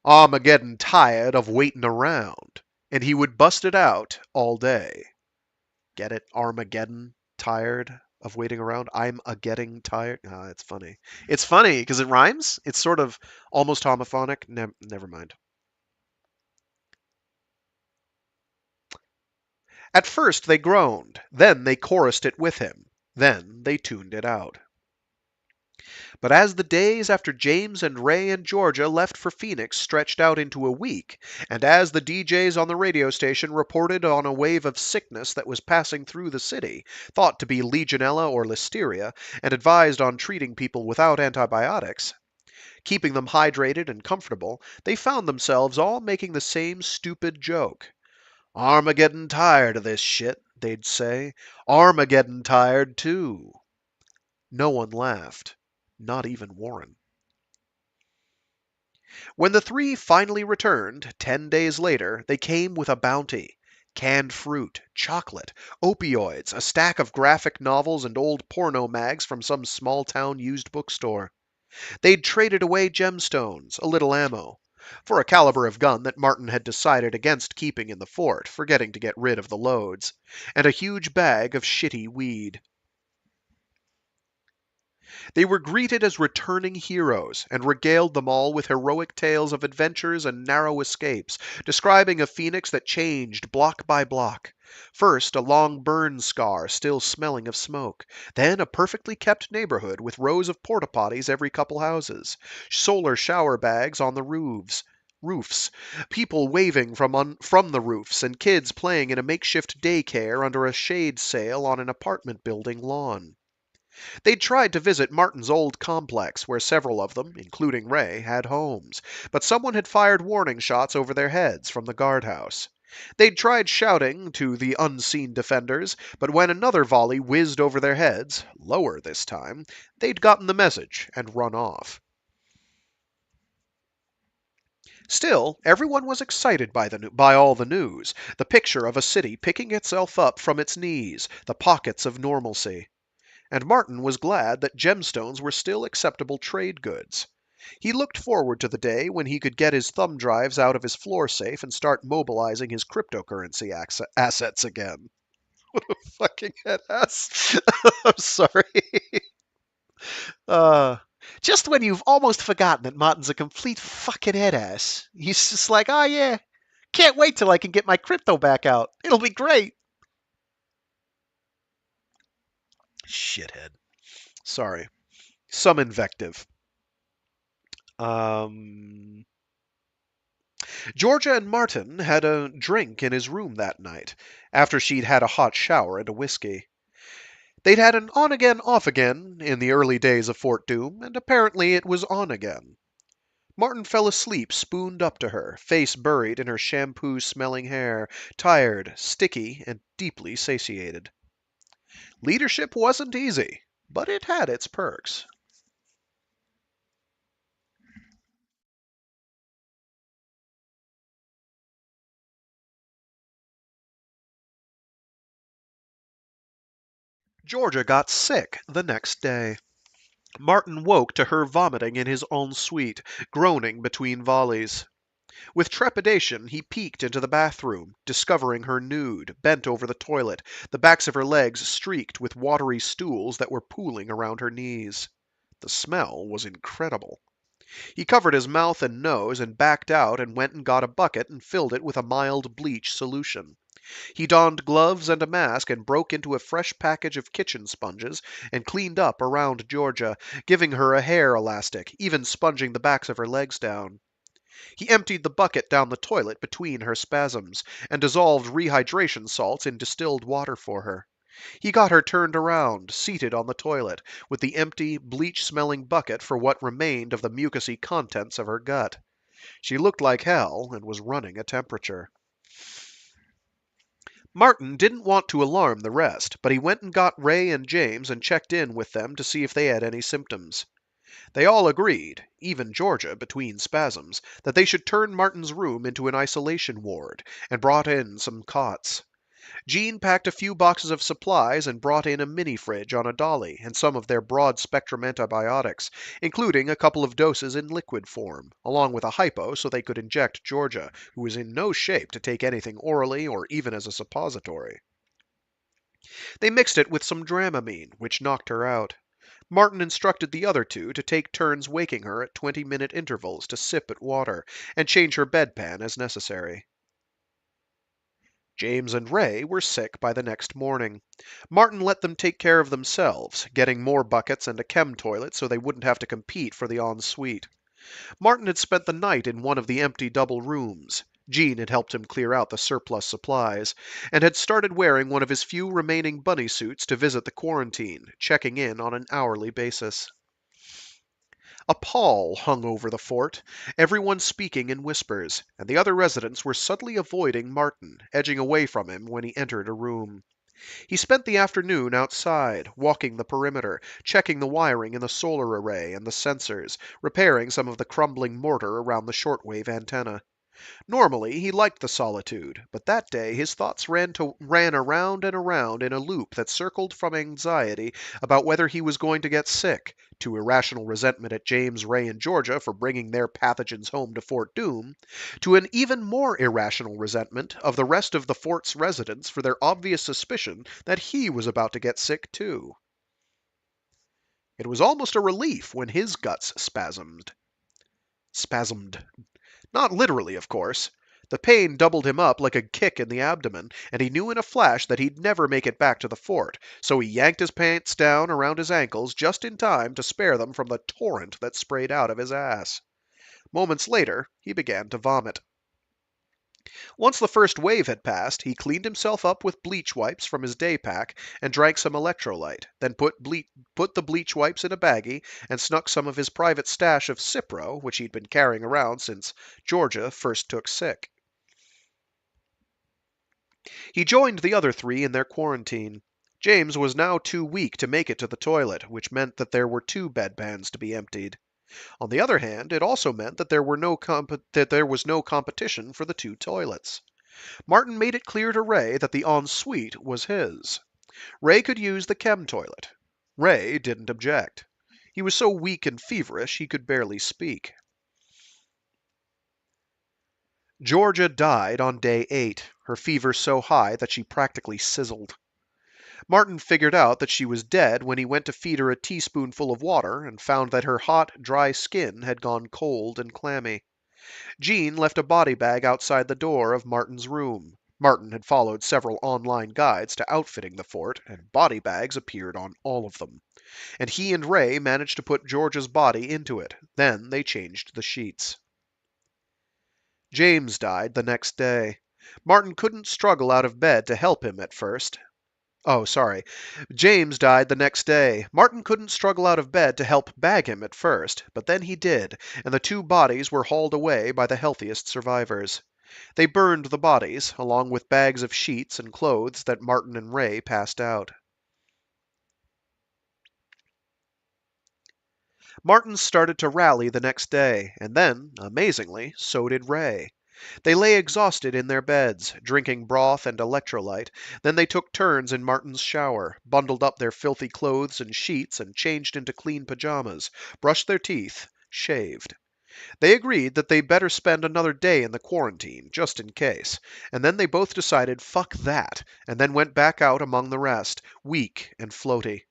I'm getting tired of waiting around, and he would bust it out all day. Get it? Armageddon? Tired of waiting around? I'm getting tired. Ah, it's funny. It's funny because it rhymes. It's sort of almost homophonic. Never mind. At first they groaned, then they chorused it with him, then they tuned it out. But as the days after James and Ray and Georgia left for Phoenix stretched out into a week, and as the DJs on the radio station reported on a wave of sickness that was passing through the city, thought to be Legionella or Listeria, and advised on treating people without antibiotics, keeping them hydrated and comfortable, they found themselves all making the same stupid joke. Armageddon tired of this shit, they'd say. Armageddon tired, too. No one laughed. Not even Warren. When the three finally returned, 10 days later, they came with a bounty. Canned fruit, chocolate, opioids, a stack of graphic novels and old porno mags from some small-town used bookstore. They'd traded away gemstones, a little ammo, for a caliber of gun that Martin had decided against keeping in the fort, forgetting to get rid of the loads, and a huge bag of shitty weed. They were greeted as returning heroes, and regaled them all with heroic tales of adventures and narrow escapes, describing a Phoenix that changed block by block, First, a long burn scar still smelling of smoke. Then a perfectly kept neighborhood with rows of porta potties every couple houses. Solar shower bags on the roofs. People waving from the roofs and kids playing in a makeshift daycare under a shade sail on an apartment building lawn. They'd tried to visit Martin's old complex, where several of them, including Ray, had homes, but someone had fired warning shots over their heads from the guardhouse. They'd tried shouting to the unseen defenders, but when another volley whizzed over their heads, lower this time, they'd gotten the message and run off. Still, everyone was excited by all the news, the picture of a city picking itself up from its knees, the pockets of normalcy. And Martin was glad that gemstones were still acceptable trade goods. He looked forward to the day when he could get his thumb drives out of his floor safe and start mobilizing his cryptocurrency assets again. What a fucking head ass. I'm sorry. Uh, just when you've almost forgotten that Martin's a complete fucking head ass, he's just like, oh yeah, can't wait till I can get my crypto back out. It'll be great. Shithead. Sorry. Some invective. Georgia and Martin had a drink in his room that night, after she'd had a hot shower and a whiskey. They'd had an on again, off again in the early days of Fort Doom, and apparently it was on again. Martin fell asleep spooned up to her, face buried in her shampoo-smelling hair, tired, sticky, and deeply satiated. Leadership wasn't easy, but it had its perks. Georgia got sick the next day. Martin woke to her vomiting in his own suite, groaning between volleys. With trepidation, he peeked into the bathroom, discovering her nude, bent over the toilet, the backs of her legs streaked with watery stools that were pooling around her knees. The smell was incredible. He covered his mouth and nose and backed out and went and got a bucket and filled it with a mild bleach solution. He donned gloves and a mask and broke into a fresh package of kitchen sponges and cleaned up around Georgia, giving her a hair elastic, even sponging the backs of her legs down. He emptied the bucket down the toilet between her spasms and dissolved rehydration salts in distilled water for her. He got her turned around, seated on the toilet, with the empty, bleach-smelling bucket for what remained of the mucousy contents of her gut. She looked like hell and was running a temperature. Martin didn't want to alarm the rest, but he went and got Ray and James and checked in with them to see if they had any symptoms. They all agreed, even Georgia between spasms, that they should turn Martin's room into an isolation ward, and brought in some cots. Jean packed a few boxes of supplies and brought in a mini-fridge on a dolly and some of their broad-spectrum antibiotics, including a couple of doses in liquid form, along with a hypo so they could inject Georgia, who was in no shape to take anything orally or even as a suppository. They mixed it with some Dramamine, which knocked her out. Martin instructed the other two to take turns waking her at 20-minute intervals to sip at water and change her bedpan as necessary. James and Ray were sick by the next morning. Martin let them take care of themselves, getting more buckets and a chem toilet so they wouldn't have to compete for the ensuite. Martin had spent the night in one of the empty double rooms. Jean had helped him clear out the surplus supplies, and had started wearing one of his few remaining bunny suits to visit the quarantine, checking in on an hourly basis. A pall hung over the fort, everyone speaking in whispers, and the other residents were subtly avoiding Martin, edging away from him when he entered a room. He spent the afternoon outside, walking the perimeter, checking the wiring in the solar array and the sensors, repairing some of the crumbling mortar around the shortwave antenna. Normally, he liked the solitude, but that day his thoughts ran around and around in a loop that circled from anxiety about whether he was going to get sick, to irrational resentment at James, Ray, and Georgia for bringing their pathogens home to Fort Doom, to an even more irrational resentment of the rest of the fort's residents for their obvious suspicion that he was about to get sick too. It was almost a relief when his guts spasmed. Not literally, of course. The pain doubled him up like a kick in the abdomen, and he knew in a flash that he'd never make it back to the fort, so he yanked his pants down around his ankles just in time to spare them from the torrent that sprayed out of his ass. Moments later, he began to vomit. Once the first wave had passed, he cleaned himself up with bleach wipes from his day pack and drank some electrolyte, then put the bleach wipes in a baggie and snuck some of his private stash of Cipro, which he'd been carrying around since Georgia first took sick. He joined the other three in their quarantine. James was now too weak to make it to the toilet, which meant that there were 2 bedpans to be emptied. On the other hand, it also meant that there was no competition for the 2 toilets. Martin made it clear to Ray that the ensuite was his. Ray could use the chem toilet. Ray didn't object. He was so weak and feverish he could barely speak. Georgia died on day 8, her fever so high that she practically sizzled. Martin figured out that she was dead when he went to feed her a teaspoonful of water and found that her hot, dry skin had gone cold and clammy. Jean left a body bag outside the door of Martin's room. Martin had followed several online guides to outfitting the fort, and body bags appeared on all of them. And he and Ray managed to put George's body into it. Then they changed the sheets. James died the next day. Martin couldn't struggle out of bed to help him at first. Oh, sorry. James died the next day. Martin couldn't struggle out of bed to help bag him at first, but then he did, and the 2 bodies were hauled away by the healthiest survivors. They burned the bodies, along with bags of sheets and clothes that Martin and Ray passed out. Martin started to rally the next day, and then, amazingly, so did Ray. They lay exhausted in their beds, drinking broth and electrolyte. Then they took turns in Martin's shower, bundled up their filthy clothes and sheets, and changed into clean pajamas, brushed their teeth, shaved. They agreed that they'd better spend another day in the quarantine, just in case, and then they both decided fuck that, and then went back out among the rest, weak and floaty.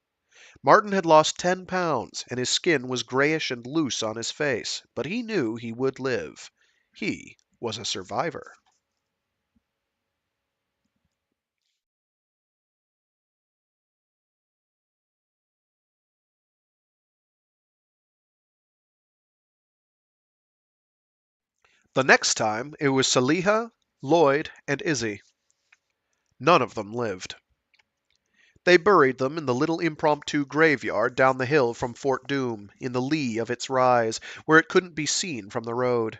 Martin had lost 10 pounds, and his skin was grayish and loose on his face, but he knew he would live. He was a survivor. The next time, it was Saliha, Lloyd, and Izzy. None of them lived. They buried them in the little impromptu graveyard down the hill from Fort Doom, in the lee of its rise, where it couldn't be seen from the road.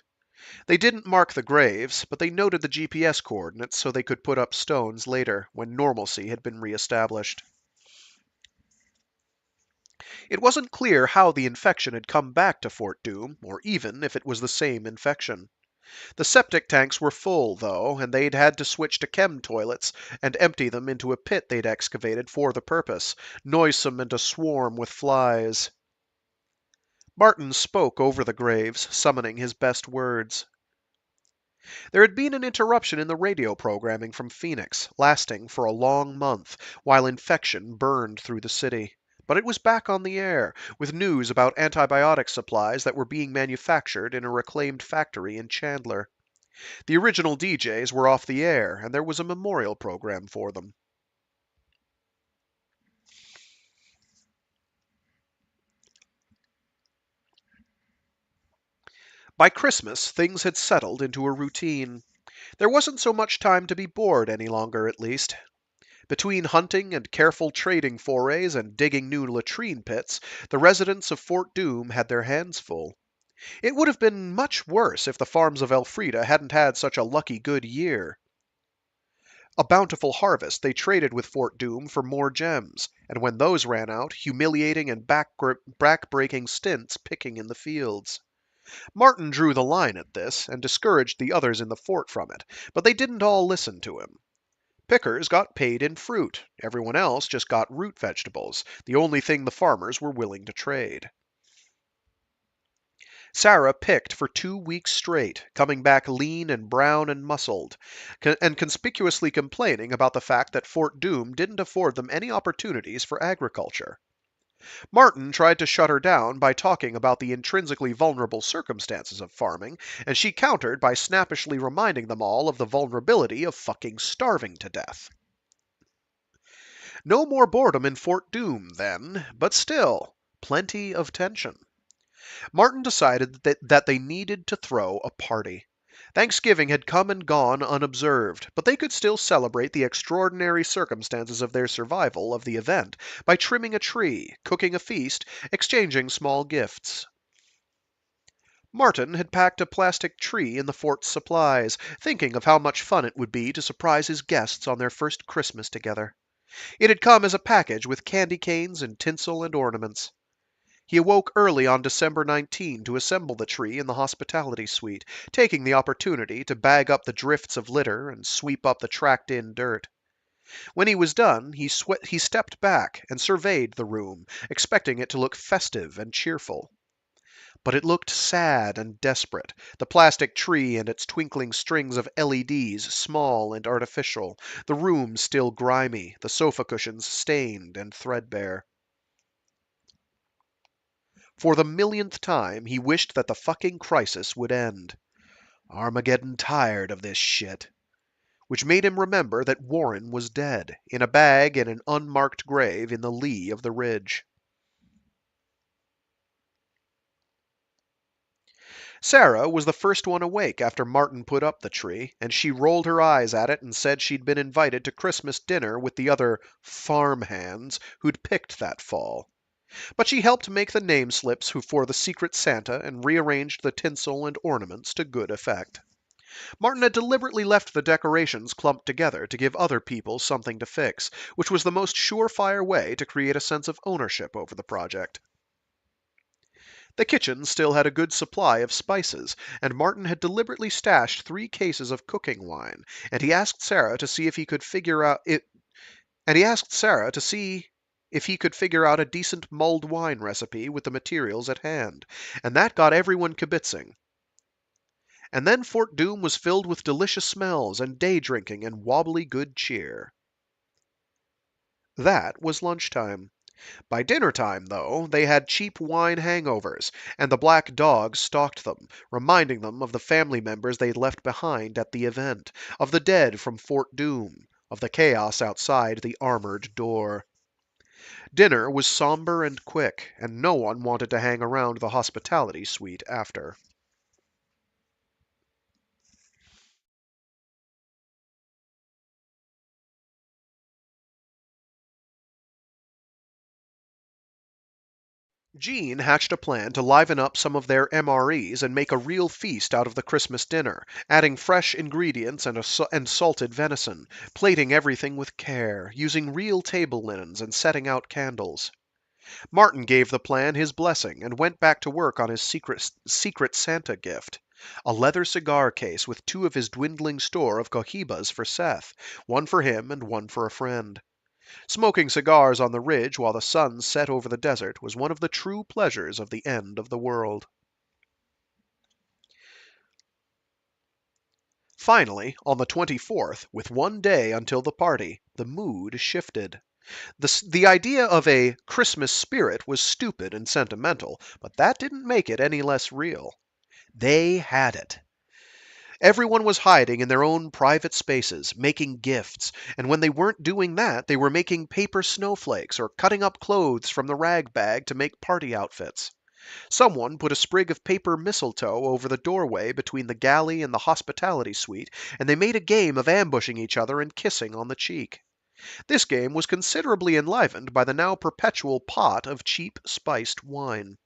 They didn't mark the graves, but they noted the GPS coordinates so they could put up stones later, when normalcy had been re-established. It wasn't clear how the infection had come back to Fort Doom, or even if it was the same infection. The septic tanks were full, though, and they'd had to switch to chem toilets and empty them into a pit they'd excavated for the purpose, noisome and aswarm with flies. Martin spoke over the graves, summoning his best words. There had been an interruption in the radio programming from Phoenix, lasting for a long month, while infection burned through the city. But it was back on the air, with news about antibiotic supplies that were being manufactured in a reclaimed factory in Chandler. The original DJs were off the air, and there was a memorial program for them. By Christmas, things had settled into a routine. There wasn't so much time to be bored any longer, at least. Between hunting and careful trading forays and digging new latrine pits, the residents of Fort Doom had their hands full. It would have been much worse if the farms of Elfrida hadn't had such a lucky good year. A bountiful harvest, they traded with Fort Doom for more gems, and when those ran out, humiliating and back-breaking stints picking in the fields. Martin drew the line at this, and discouraged the others in the fort from it, but they didn't all listen to him. Pickers got paid in fruit. Everyone else just got root vegetables, the only thing the farmers were willing to trade. Sarah picked for 2 weeks straight, coming back lean and brown and muscled, and conspicuously complaining about the fact that Fort Doom didn't afford them any opportunities for agriculture. Martin tried to shut her down by talking about the intrinsically vulnerable circumstances of farming, and she countered by snappishly reminding them all of the vulnerability of fucking starving to death. No more boredom in Fort Doom, then, but still, plenty of tension. Martin decided that they needed to throw a party. Thanksgiving had come and gone unobserved, but they could still celebrate the extraordinary circumstances of their survival of the event by trimming a tree, cooking a feast, exchanging small gifts. Martin had packed a plastic tree in the fort's supplies, thinking of how much fun it would be to surprise his guests on their first Christmas together. It had come as a package with candy canes and tinsel and ornaments. He awoke early on December 19 to assemble the tree in the hospitality suite, taking the opportunity to bag up the drifts of litter and sweep up the tracked-in dirt. When he was done, he stepped back and surveyed the room, expecting it to look festive and cheerful. But it looked sad and desperate, the plastic tree and its twinkling strings of LEDs small and artificial, the room still grimy, the sofa cushions stained and threadbare. For the millionth time, he wished that the fucking crisis would end. Armageddon tired of this shit. Which made him remember that Warren was dead, in a bag in an unmarked grave in the lee of the ridge. Sarah was the first one awake after Martin put up the tree, and she rolled her eyes at it and said she'd been invited to Christmas dinner with the other farm hands who'd picked that fall. But she helped make the name slips for the Secret Santa and rearranged the tinsel and ornaments to good effect. Martin had deliberately left the decorations clumped together to give other people something to fix, which was the most surefire way to create a sense of ownership over the project. The kitchen still had a good supply of spices, and Martin had deliberately stashed 3 cases of cooking wine, and he asked Sarah to see if he could figure out a decent mulled wine recipe with the materials at hand, and that got everyone kibitzing. And then Fort Doom was filled with delicious smells and day drinking and wobbly good cheer. That was lunchtime. By dinner time, though, they had cheap wine hangovers, and the black dog stalked them, reminding them of the family members they'd left behind at the event, of the dead from Fort Doom, of the chaos outside the armored door. Dinner was somber and quick, and no one wanted to hang around the hospitality suite after. Jean hatched a plan to liven up some of their MREs and make a real feast out of the Christmas dinner, adding fresh ingredients and salted venison, plating everything with care, using real table linens and setting out candles. Martin gave the plan his blessing and went back to work on his secret Santa gift. A leather cigar case with 2 of his dwindling store of cohibas for Seth, one for him and one for a friend. Smoking cigars on the ridge while the sun set over the desert was one of the true pleasures of the end of the world. Finally, on the 24th, with one day until the party, the mood shifted. The idea of a Christmas spirit was stupid and sentimental, but that didn't make it any less real. They had it. Everyone was hiding in their own private spaces, making gifts, and when they weren't doing that, they were making paper snowflakes or cutting up clothes from the rag bag to make party outfits. Someone put a sprig of paper mistletoe over the doorway between the galley and the hospitality suite, and they made a game of ambushing each other and kissing on the cheek. This game was considerably enlivened by the now perpetual pot of cheap spiced wine.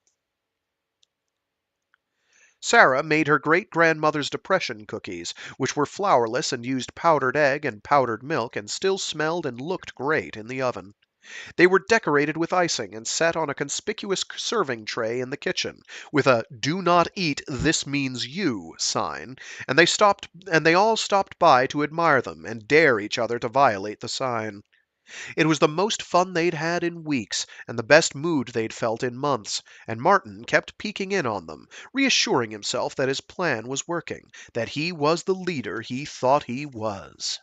Sarah made her great-grandmother's depression cookies, which were flourless and used powdered egg and powdered milk and still smelled and looked great in the oven. They were decorated with icing and set on a conspicuous serving tray in the kitchen, with a "Do not eat, this means you" sign, and they all stopped by to admire them and dare each other to violate the sign. It was the most fun they'd had in weeks, and the best mood they'd felt in months, and Martin kept peeking in on them, reassuring himself that his plan was working, that he was the leader he thought he was.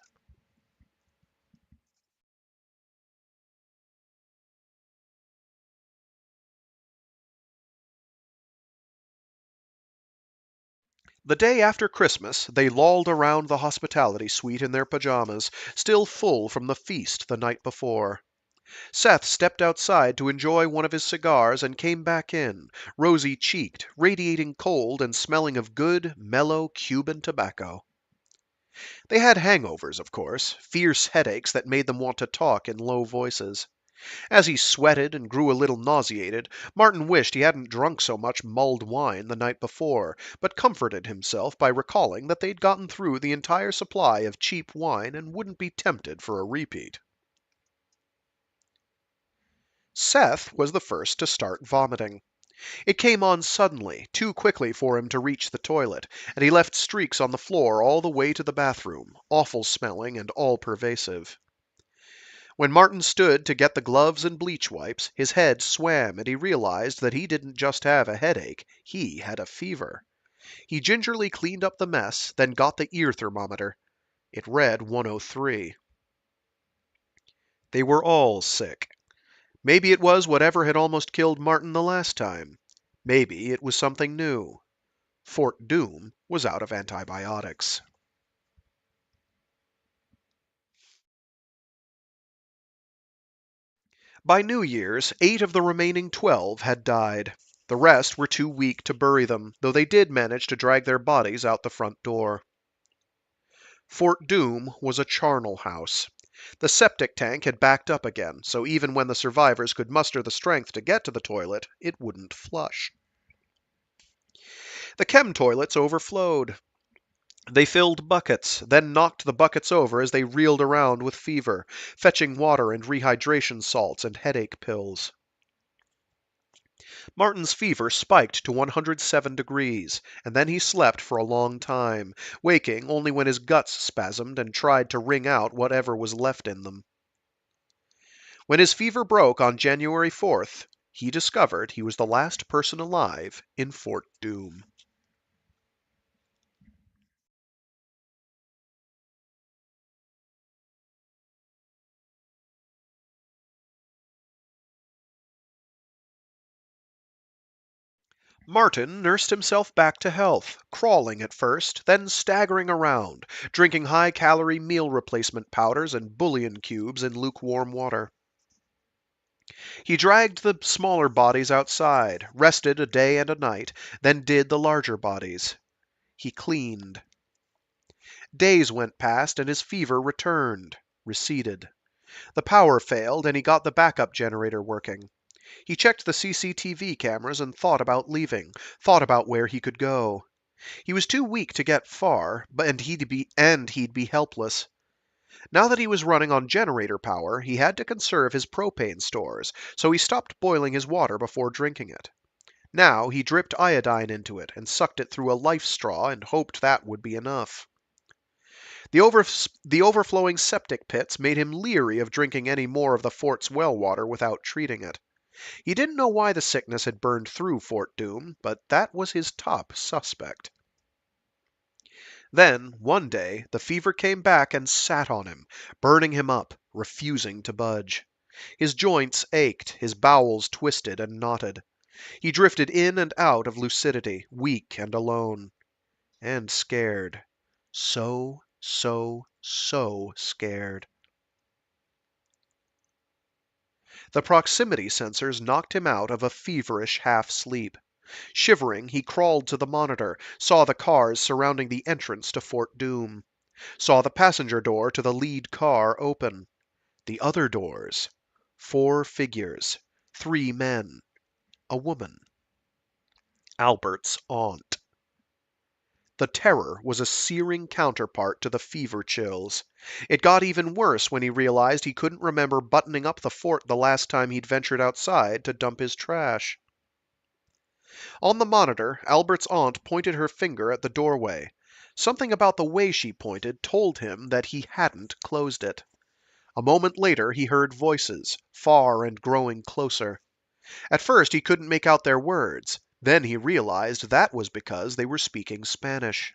The day after Christmas, they lolled around the hospitality suite in their pajamas, still full from the feast the night before. Seth stepped outside to enjoy one of his cigars and came back in, rosy-cheeked, radiating cold and smelling of good, mellow Cuban tobacco. They had hangovers, of course, fierce headaches that made them want to talk in low voices. As he sweated and grew a little nauseated, Martin wished he hadn't drunk so much mulled wine the night before, but comforted himself by recalling that they'd gotten through the entire supply of cheap wine and wouldn't be tempted for a repeat. Seth was the first to start vomiting. It came on suddenly, too quickly for him to reach the toilet, and he left streaks on the floor all the way to the bathroom, awful smelling and all-pervasive. When Martin stood to get the gloves and bleach wipes, his head swam and he realized that he didn't just have a headache, he had a fever. He gingerly cleaned up the mess, then got the ear thermometer. It read 103. They were all sick. Maybe it was whatever had almost killed Martin the last time. Maybe it was something new. Fort Doom was out of antibiotics. By New Year's, 8 of the remaining 12 had died. The rest were too weak to bury them, though they did manage to drag their bodies out the front door. Fort Doom was a charnel house. The septic tank had backed up again, so even when the survivors could muster the strength to get to the toilet, it wouldn't flush. The chem toilets overflowed. They filled buckets, then knocked the buckets over as they reeled around with fever, fetching water and rehydration salts and headache pills. Martin's fever spiked to 107 degrees, and then he slept for a long time, waking only when his guts spasmed and tried to wring out whatever was left in them. When his fever broke on January 4th, he discovered he was the last person alive in Fort Doom. Martin nursed himself back to health, crawling at first, then staggering around, drinking high-calorie meal replacement powders and bouillon cubes in lukewarm water. He dragged the smaller bodies outside, rested a day and a night, then did the larger bodies. He cleaned. Days went past and his fever returned, receded. The power failed and he got the backup generator working. He checked the CCTV cameras and thought about leaving, thought about where he could go. He was too weak to get far, and he'd be helpless. Now that he was running on generator power, he had to conserve his propane stores, so he stopped boiling his water before drinking it. Now he dripped iodine into it and sucked it through a life straw and hoped that would be enough. The overflowing septic pits made him leery of drinking any more of the fort's well water without treating it. He didn't know why the sickness had burned through Fort Doom, but that was his top suspect. Then, one day, the fever came back and sat on him, burning him up, refusing to budge. His joints ached, his bowels twisted and knotted. He drifted in and out of lucidity, weak and alone. And scared. So scared. The proximity sensors knocked him out of a feverish half-sleep. Shivering, he crawled to the monitor, saw the cars surrounding the entrance to Fort Doom, saw the passenger door to the lead car open. The other doors. 4 figures. 3 men. A woman. Albert's aunt. The terror was a searing counterpart to the fever chills. It got even worse when he realized he couldn't remember buttoning up the fort the last time he'd ventured outside to dump his trash. On the monitor, Albert's aunt pointed her finger at the doorway. Something about the way she pointed told him that he hadn't closed it. A moment later he heard voices, far and growing closer. At first he couldn't make out their words. Then he realized that was because they were speaking Spanish.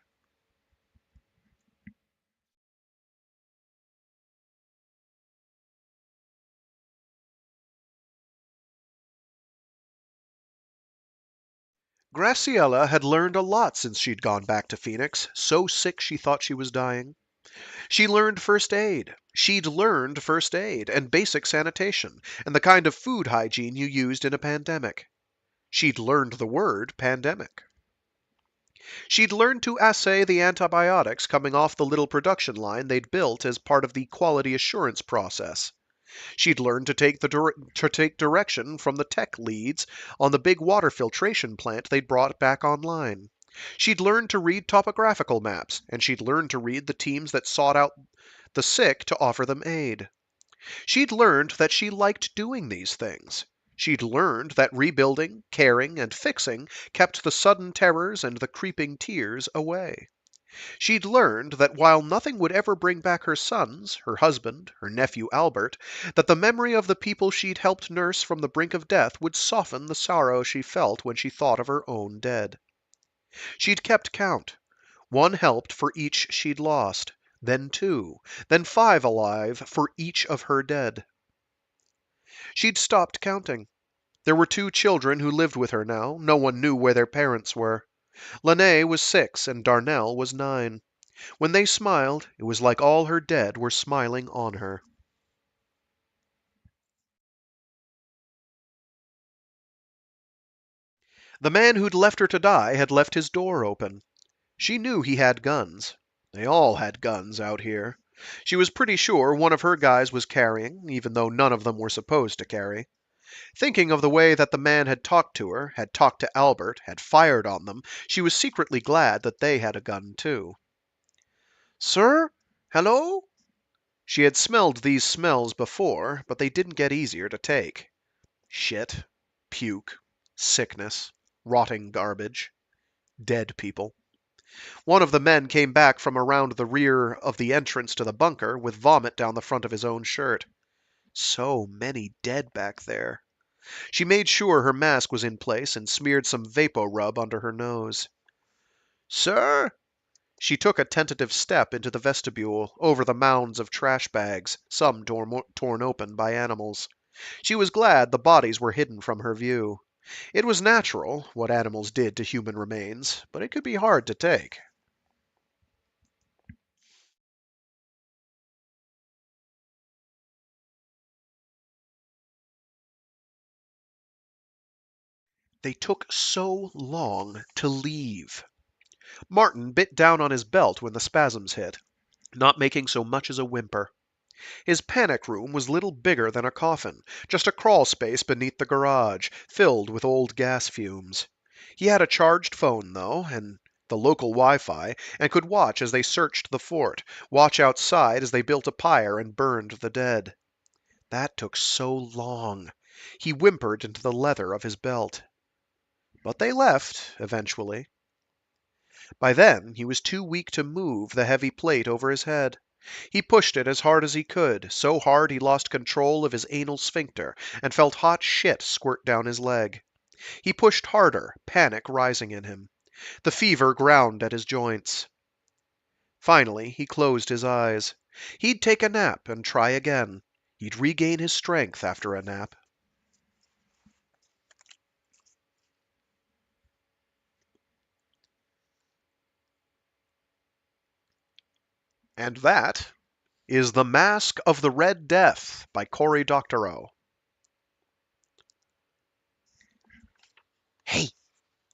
Graciela had learned a lot since she'd gone back to Phoenix, so sick she thought she was dying. She'd learned first aid. She'd learned first aid and basic sanitation and the kind of food hygiene you used in a pandemic. She'd learned the word pandemic. She'd learned to assay the antibiotics coming off the little production line they'd built as part of the quality assurance process. She'd learned to take direction from the tech leads on the big water filtration plant they'd brought back online. She'd learned to read topographical maps, and she'd learned to read the teams that sought out the sick to offer them aid. She'd learned that she liked doing these things. She'd learned that rebuilding, caring, and fixing kept the sudden terrors and the creeping tears away. She'd learned that while nothing would ever bring back her sons, her husband, her nephew Albert, that the memory of the people she'd helped nurse from the brink of death would soften the sorrow she felt when she thought of her own dead. She'd kept count. One helped for each she'd lost, then two, then five alive for each of her dead. She'd stopped counting. There were two children who lived with her now. No one knew where their parents were. Lene was 6 and Darnell was 9. When they smiled, it was like all her dead were smiling on her. The man who'd left her to die had left his door open. She knew he had guns. They all had guns out here. She was pretty sure one of her guys was carrying, even though none of them were supposed to carry. Thinking of the way that the man had talked to her, had talked to Albert, had fired on them, she was secretly glad that they had a gun too. Sir? Hello? She had smelled these smells before, but they didn't get easier to take. Shit, puke, sickness, rotting garbage, dead people. One of the men came back from around the rear of the entrance to the bunker with vomit down the front of his own shirt. So many dead back there. She made sure her mask was in place and smeared some Vapo-Rub under her nose. Sir? She took a tentative step into the vestibule, over the mounds of trash bags, some torn open by animals. She was glad the bodies were hidden from her view. It was natural, what animals did to human remains, but it could be hard to take. They took so long to leave. Martin bit down on his belt when the spasms hit, not making so much as a whimper. His panic room was little bigger than a coffin, just a crawl space beneath the garage, filled with old gas fumes. He had a charged phone, though, and the local Wi-Fi, and could watch as they searched the fort, watch outside as they built a pyre and burned the dead. That took so long. He whimpered into the leather of his belt. But they left, eventually. By then, he was too weak to move the heavy plate over his head. He pushed it as hard as he could, so hard he lost control of his anal sphincter and felt hot shit squirt down his leg. He pushed harder, panic rising in him. The fever ground at his joints. Finally, he closed his eyes. He'd take a nap and try again. He'd regain his strength after a nap. And that is The Masque of the Red Death by Cory Doctorow. Hey,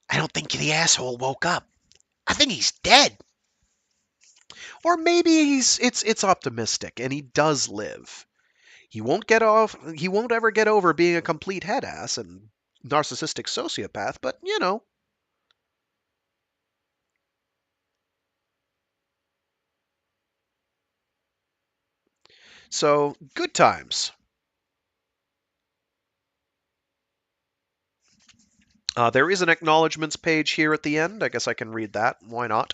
I don't think the asshole woke up. I think he's dead. Or maybe it's optimistic and he does live. He won't ever get over being a complete head ass and narcissistic sociopath, but you know. So, good times. There is an acknowledgments page here at the end. I guess I can read that. Why not?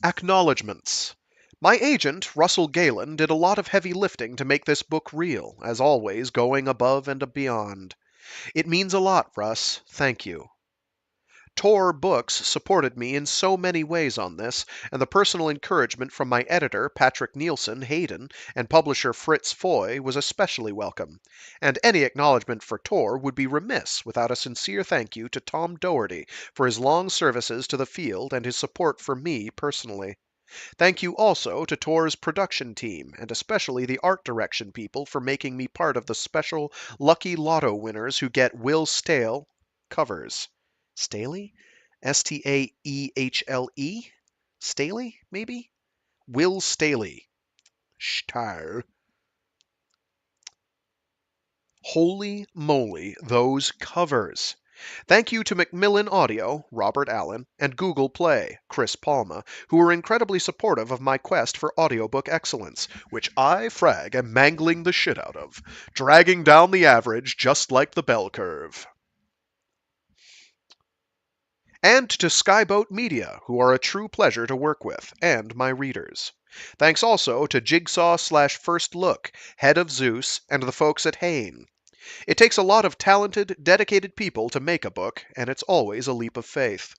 Acknowledgments. My agent, Russell Galen, did a lot of heavy lifting to make this book real, as always, going above and beyond. It means a lot, Russ. Thank you. Tor Books supported me in so many ways on this, and the personal encouragement from my editor, Patrick Nielsen Hayden, and publisher Fritz Foy was especially welcome. And any acknowledgement for Tor would be remiss without a sincere thank you to Tom Doherty for his long services to the field and his support for me personally. Thank you also to Tor's production team, and especially the art direction people for making me part of the special Lucky Lotto winners who get Will Stale covers. Staley? Staehle? Staley, maybe? Will Staley. Star. Holy moly, those covers! Thank you to Macmillan Audio, Robert Allen, and Google Play, Chris Palma, who were incredibly supportive of my quest for audiobook excellence, which I, Frag, am mangling the shit out of, dragging down the average just like the bell curve. And to Skyboat Media, who are a true pleasure to work with, and my readers. Thanks also to Jigsaw/First Look, Head of Zeus, and the folks at Hain. It takes a lot of talented, dedicated people to make a book, and it's always a leap of faith.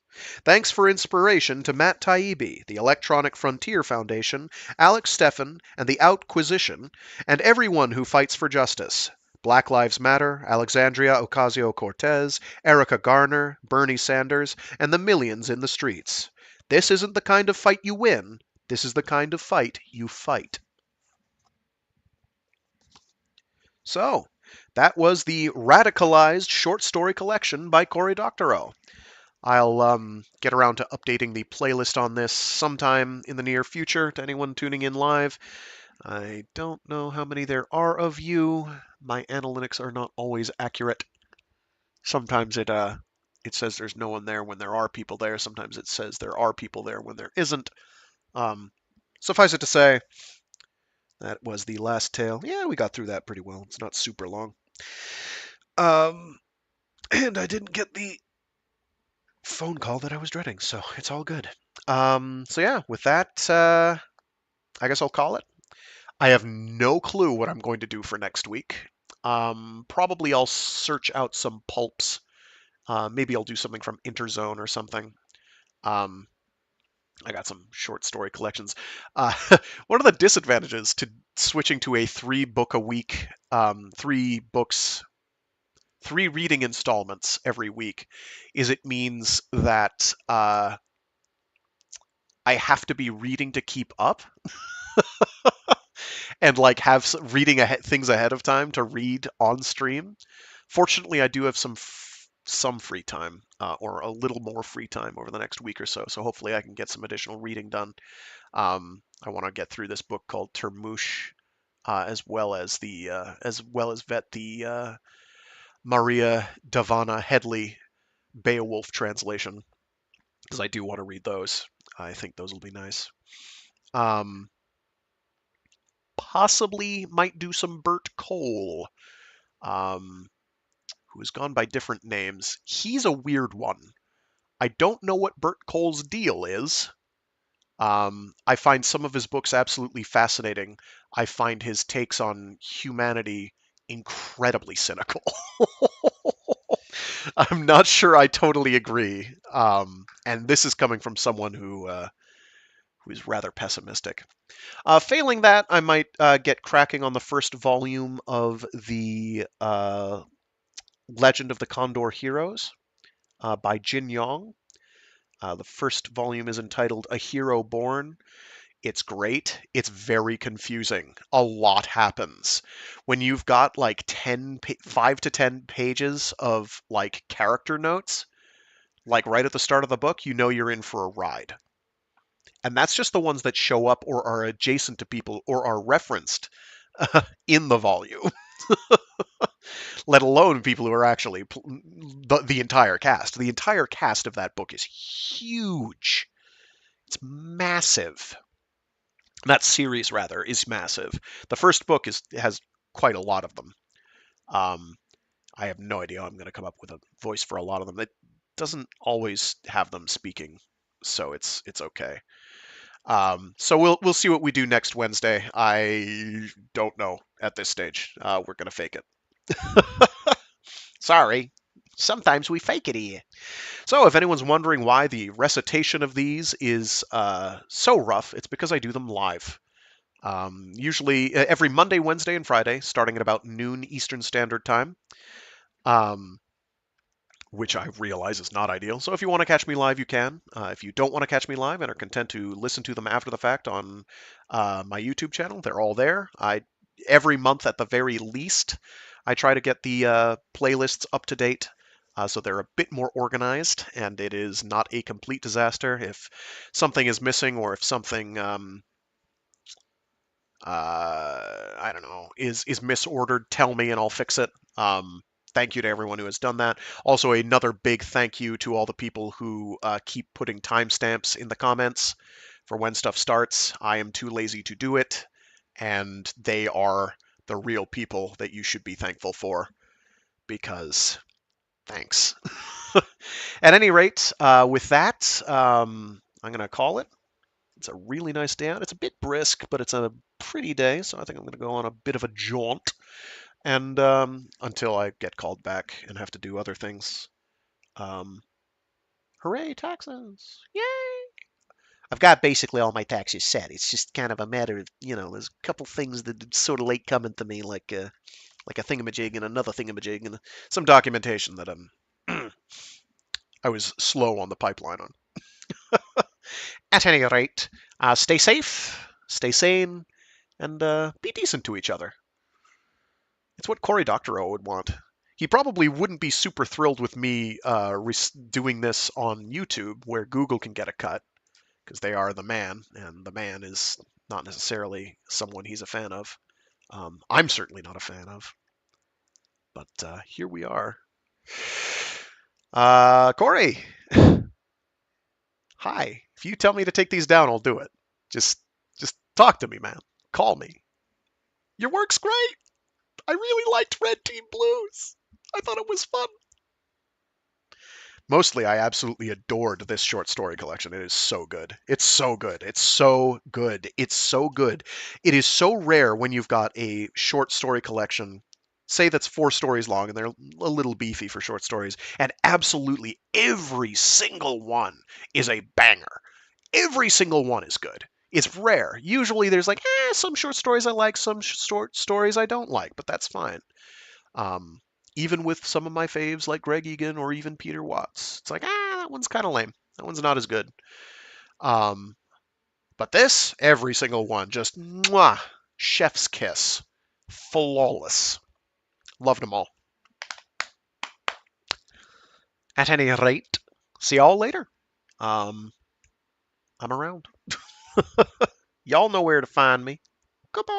Thanks for inspiration to Matt Taibbi, the Electronic Frontier Foundation, Alex Steffen, and the Outquisition, and everyone who fights for justice. Black Lives Matter, Alexandria Ocasio-Cortez, Erica Garner, Bernie Sanders, and the millions in the streets. This isn't the kind of fight you win. This is the kind of fight you fight. So, that was the Radicalized short story collection by Cory Doctorow. I'll get around to updating the playlist on this sometime in the near future to anyone tuning in live. I don't know how many there are of you. My analytics are not always accurate. Sometimes it says there's no one there when there are people there. Sometimes it says there are people there when there isn't. Suffice it to say, that was the last tale. Yeah, we got through that pretty well. It's not super long. And I didn't get the phone call that I was dreading, so it's all good. So yeah, with that, I guess I'll call it. I have no clue what I'm going to do for next week. Probably I'll search out some pulps. Maybe I'll do something from Interzone or something. I got some short story collections. One of the disadvantages to switching to a 3-book a week, 3 reading installments every week, is it means that I have to be reading to keep up. And like have reading things ahead of time to read on stream. Fortunately, I do have some free time, or a little more free time over the next week or so. So hopefully, I can get some additional reading done. I want to get through this book called Termouche, as well as vet the Maria Davana Headley Beowulf translation, because I do want to read those. I think those will be nice. Possibly might do some Bert Cole, who has gone by different names. He's a weird one. I don't know what Bert Cole's deal is. I find some of his books absolutely fascinating. I find his takes on humanity incredibly cynical. I'm not sure I totally agree. And this is coming from someone who is rather pessimistic. Failing that, I might get cracking on the first volume of the Legend of the Condor Heroes by Jin Yong. The first volume is entitled A Hero Born. It's great. It's very confusing. A lot happens. When you've got like 5 to 10 pages of like character notes, like right at the start of the book, you know you're in for a ride. And that's just the ones that show up or are adjacent to people or are referenced in the volume. Let alone people who are actually the entire cast. The entire cast of that book is huge. It's massive. That series, rather, is massive. The first book has quite a lot of them. I have no idea how I'm going to come up with a voice for a lot of them. It doesn't always have them speaking, so it's okay. So we'll see what we do next Wednesday. I don't know at this stage. We're going to fake it. Sorry. Sometimes we fake it here. So, if anyone's wondering why the recitation of these is so rough, it's because I do them live. Usually every Monday, Wednesday, and Friday, starting at about noon Eastern Standard Time, um, which I realize is not ideal. So, if you want to catch me live, you can. If you don't want to catch me live and are content to listen to them after the fact on my YouTube channel, they're all there. Every month at the very least, I try to get the playlists up to date. So they're a bit more organized, and it is not a complete disaster. If something is missing, or if something I don't know, is misordered, tell me and I'll fix it. Thank you to everyone who has done that. Also, another big thank you to all the people who keep putting timestamps in the comments for when stuff starts. I am too lazy to do it, and they are the real people that you should be thankful for, because thanks. At any rate, with that, I'm going to call it. It's a really nice day out. It's a bit brisk, but it's a pretty day, so I think I'm going to go on a bit of a jaunt, and until I get called back and have to do other things. Um, Hooray, taxes! Yay! I've got basically all my taxes set. It's just kind of a matter of, there's a couple things that are sort of late coming to me, like a thingamajig and another thingamajig and some documentation that I was slow on the pipeline on. at any rate, Stay safe, stay sane, and be decent to each other. It's what Cory Doctorow would want. He probably wouldn't be super thrilled with me doing this on YouTube, where Google can get a cut, because they are the man, and the man is not necessarily someone he's a fan of. I'm certainly not a fan of. But here we are. Cory, hi. If you tell me to take these down, I'll do it. Just talk to me, man. Call me. Your work's great. I really liked Red Team Blues. I thought it was fun. Mostly, I absolutely adored this short story collection. It is so good. It's so good. It's so good. It's so good. It is so rare when you've got a short story collection, say that's 4 stories long, and they're a little beefy for short stories, and absolutely every single one is a banger. Every single one is good. It's rare. Usually there's like, some short stories I like, some short stories I don't like, but that's fine. Um, Even with some of my faves like Gregg or even Peter Watts, it's like, that one's kind of lame. That one's not as good. But this, every single one, just mwah, chef's kiss, flawless. Loved them all. At any rate, see y'all later. I'm around. Y'all know where to find me. Goodbye.